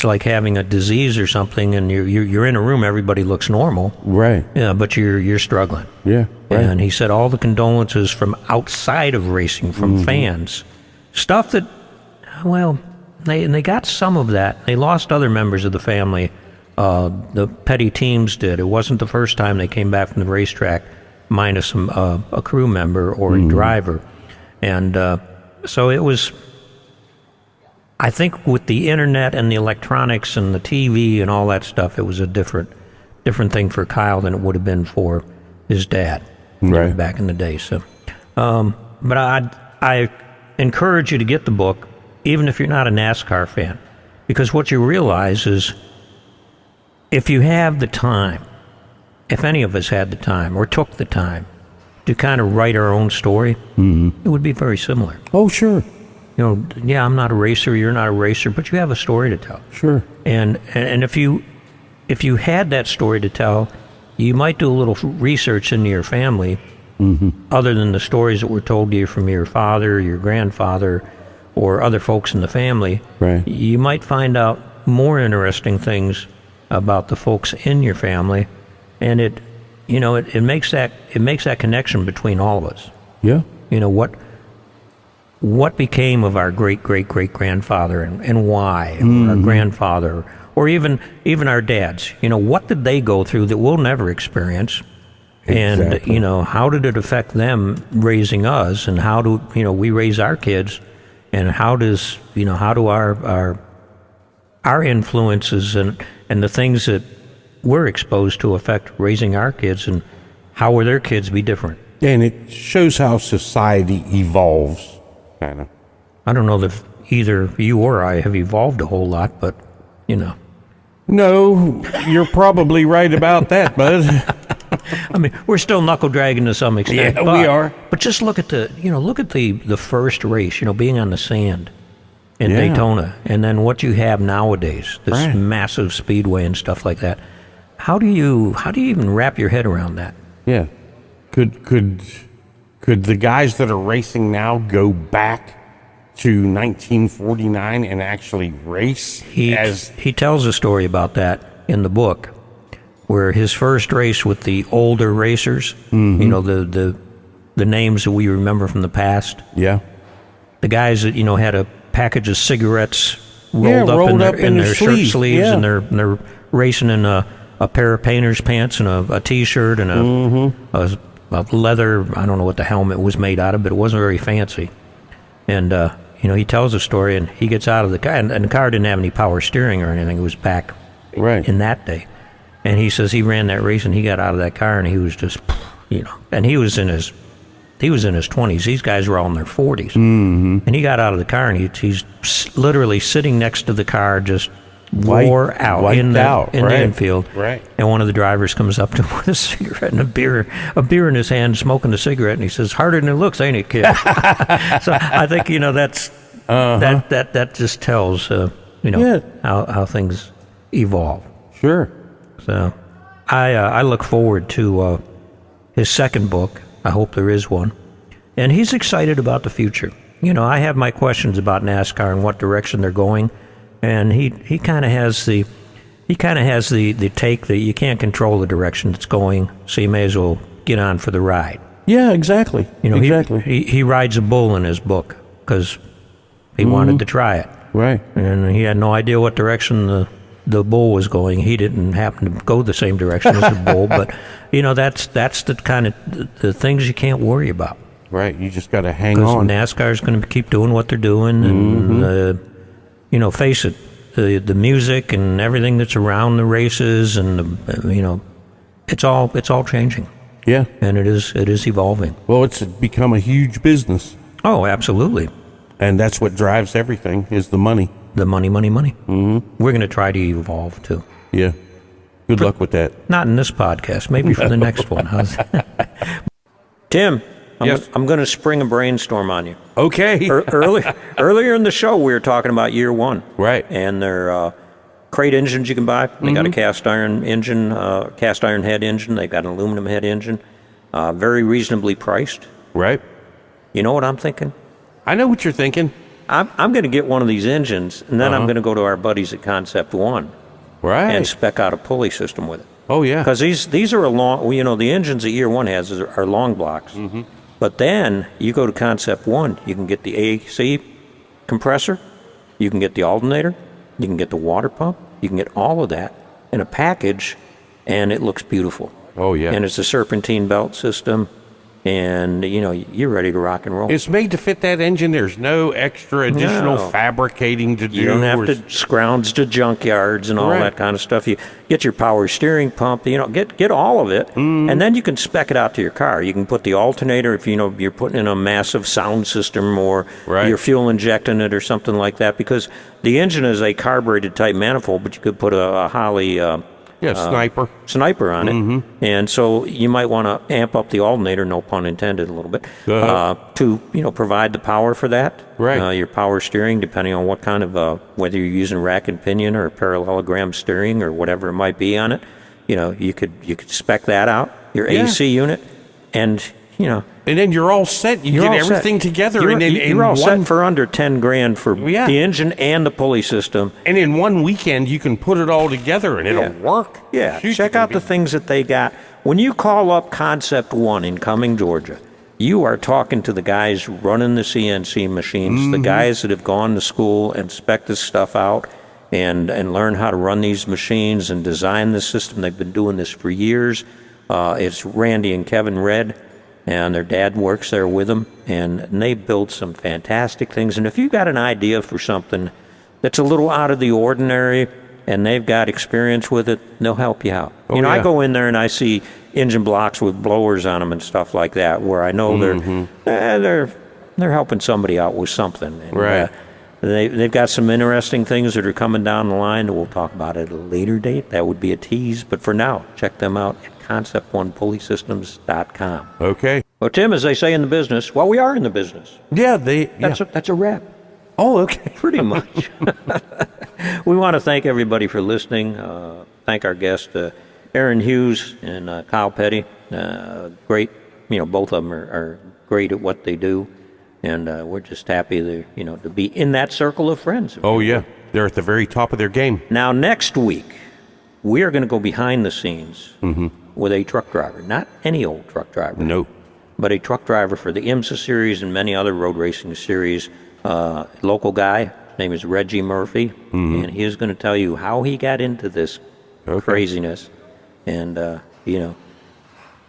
like having a disease or something, and you're in a room, everybody looks normal. Right. Yeah, but you're struggling. Yeah. Right. And he said all the condolences from outside of racing, from fans, stuff that, well, they got some of that. They lost other members of the family. The petty teams did. It wasn't the first time they came back from the racetrack, minus a crew member or a driver. And so it was, I think with the internet and the electronics and the TV and all that stuff, it was a different thing for Kyle than it would have been for his dad. Right. back in the day. So, but I encourage you to get the book, even if you're not a NASCAR fan, because what you realize is if you have the time, if any of us had the time or took the time to kind of write our own story, it would be very similar. Oh, sure. You know, yeah, I'm not a racer, you're not a racer, but you have a story to tell. Sure. And if you had that story to tell, you might do a little research into your family, other than the stories that were told to you from your father, your grandfather, or other folks in the family. Right. You might find out more interesting things about the folks in your family, and it makes that connection between all of us. Yeah. You know, what became of our great-great-great-grandfather and why, or our grandfather, or even our dads. You know, what did they go through that we'll never experience? And, Exactly. you know, how did it affect them raising us, and how do, we raise our kids, and how do our influences and the things that we're exposed to affect raising our kids, and how will their kids be different? And it shows how society evolves, kind of. I don't know if either you or I have evolved a whole lot, but, No, you're probably right about that, bud. I mean, we're still knuckle dragging to some extent. Yeah, but, we are. But just look at the first race, being on the sand in Yeah. Daytona, and then what you have nowadays, this Right. massive speedway and stuff like that. How do you even wrap your head around that? Yeah. Could the guys that are racing now go back to 1949 and actually race? He tells a story about that in the book, where his first race with the older racers, the names that we remember from the past, Yeah. the guys that had a package of cigarettes rolled up in their shirt sleeves, yeah. and they're racing in a pair of painter's pants and a t-shirt and a leather, I don't know what the helmet was made out of, but it wasn't very fancy. And he tells a story, and he gets out of the car, and the car didn't have any power steering or anything. It was back Right. in that day. And he says he ran that race, and he got out of that car, and he was just, and he was in his 20s. These guys were all in their 40s. Mm-hmm. And he got out of the car, and he's literally sitting next to the car, just wore out in the infield. Right. And one of the drivers comes up to him with a cigarette and a beer in his hand, smoking a cigarette, and he says, "Harder than it looks, ain't it, kid?" So I think that's that just tells Yeah. how things evolve. Sure. So I look forward to his second book. I hope there is one. And he's excited about the future. I have my questions about NASCAR and what direction they're going. And he kind of has the take that you can't control the direction it's going, so you may as well get on for the ride. Yeah, exactly. Exactly. He rides a bull in his book because he wanted to try it. Right. And he had no idea what direction the bull was going. He didn't happen to go the same direction as the bull, but that's the kind of the things you can't worry about. Right. You just got to hang Because on. NASCAR's going to keep doing what they're doing, and face it, the music and everything that's around the races, and it's all changing, Yeah. and it is evolving. Well, it's become a huge business, Oh, absolutely. and that's what drives everything is the money. The money. Mm-hmm. We're going to try to evolve too. Yeah. Good luck with that. Not in this podcast. Maybe for the next one. How's that? Tim, Yes. I'm going to spring a brainstorm on you. Okay. Earlier in the show, we were talking about year one. Right. And they're crate engines you can buy. They got a cast iron engine, cast iron head engine. They've got an aluminum head engine. Very reasonably priced. Right. You know what I'm thinking? I know what you're thinking. I'm going to get one of these engines, and then I'm going to go to our buddies at Concept One Right. and spec out a pulley system with it. Oh, yeah. Because these are the engines that year one has are long blocks. Mm-hmm. But then you go to Concept One, you can get the AC compressor, you can get the alternator, you can get the water pump, you can get all of that in a package, and it looks beautiful. Oh, yeah. And it's a serpentine belt system. and you're ready to rock and roll. It's made to fit that engine. There's no extra additional No. fabricating to do. You don't have to scrounge to junkyards and all Right. that kind of stuff. You get your power steering pump, get all of it, and then you can spec it out to your car. You can put the alternator if you're putting in a massive sound system or Right. you're fuel injecting it or something like that. Because the engine is a carbureted type manifold, but you could put a Holley Sniper. on it, and so you might want to amp up the alternator, no pun intended, a little bit, to provide the power for that. Right. Your power steering, depending on what kind of whether you're using rack and pinion or parallelogram steering or whatever it might be on it. You could spec that out. Your AC unit, and And then you're all set. You get everything together. You're, and then you're all set for under $10,000 for Yeah. the engine and the pulley system. And in one weekend, you can put it all together, and it'll work. Yeah, Shoot, check you out can the things that they got. When you call up Concept One in Cumming, Georgia, you are talking to the guys running the CNC machines, the guys that have gone to school and spec this stuff out and learn how to run these machines and design the system. They've been doing this for years. It's Randy and Kevin Red, and their dad works there with them, and they build some fantastic things. And if you've got an idea for something that's a little out of the ordinary and they've got experience with it, they'll help you out. I yeah. go in there and I see engine blocks with blowers on them and stuff like that, where I know they're helping somebody out with something. And, Right. they've got some interesting things that are coming down the line that we'll talk about at a later date. That would be a tease. But for now, check them out at concept1pulleysystems.com. Okay. Well, Tim, as they say in the business, we are in the business. Yeah, That's a wrap. Oh, okay. Pretty much. We want to thank everybody for listening. Thank our guests, Aaron Hughes and Kyle Petty. Great, both of them are great at what they do, and we're just happy to be in that circle of friends. Oh, yeah. They're at the very top of their game. Now, next week, we are going to go behind the scenes with a truck driver, not any old truck driver. No. But a truck driver for the IMSA series and many other road racing series. Local guy, his name is Reggie Murphy, and he is going to tell you how he got into this craziness and,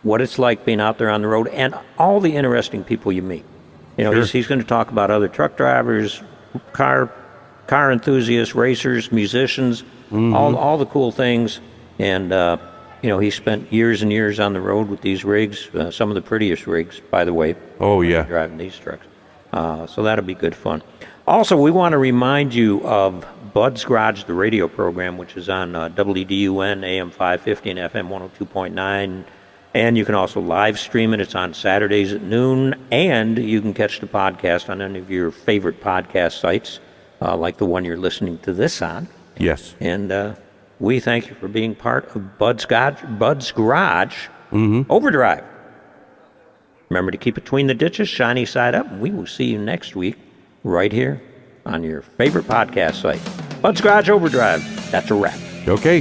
what it's like being out there on the road and all the interesting people you meet. He's going to talk about other truck drivers, car enthusiasts, racers, musicians, all the cool things. And, he spent years and years on the road with these rigs, some of the prettiest rigs, by the way. Oh, yeah. Driving these trucks. So that'll be good fun. Also, we want to remind you of Bud's Garage, the radio program, which is on WDUN, AM 550 and FM 102.9. And you can also live stream it. It's on Saturdays at noon. And you can catch the podcast on any of your favorite podcast sites, like the one you're listening to this on. Yes. And we thank you for being part of Bud's Garage Overdrive. Remember to keep between the ditches, shiny side up. We will see you next week right here on your favorite podcast site. Bud's Garage Overdrive. That's a wrap. Okay.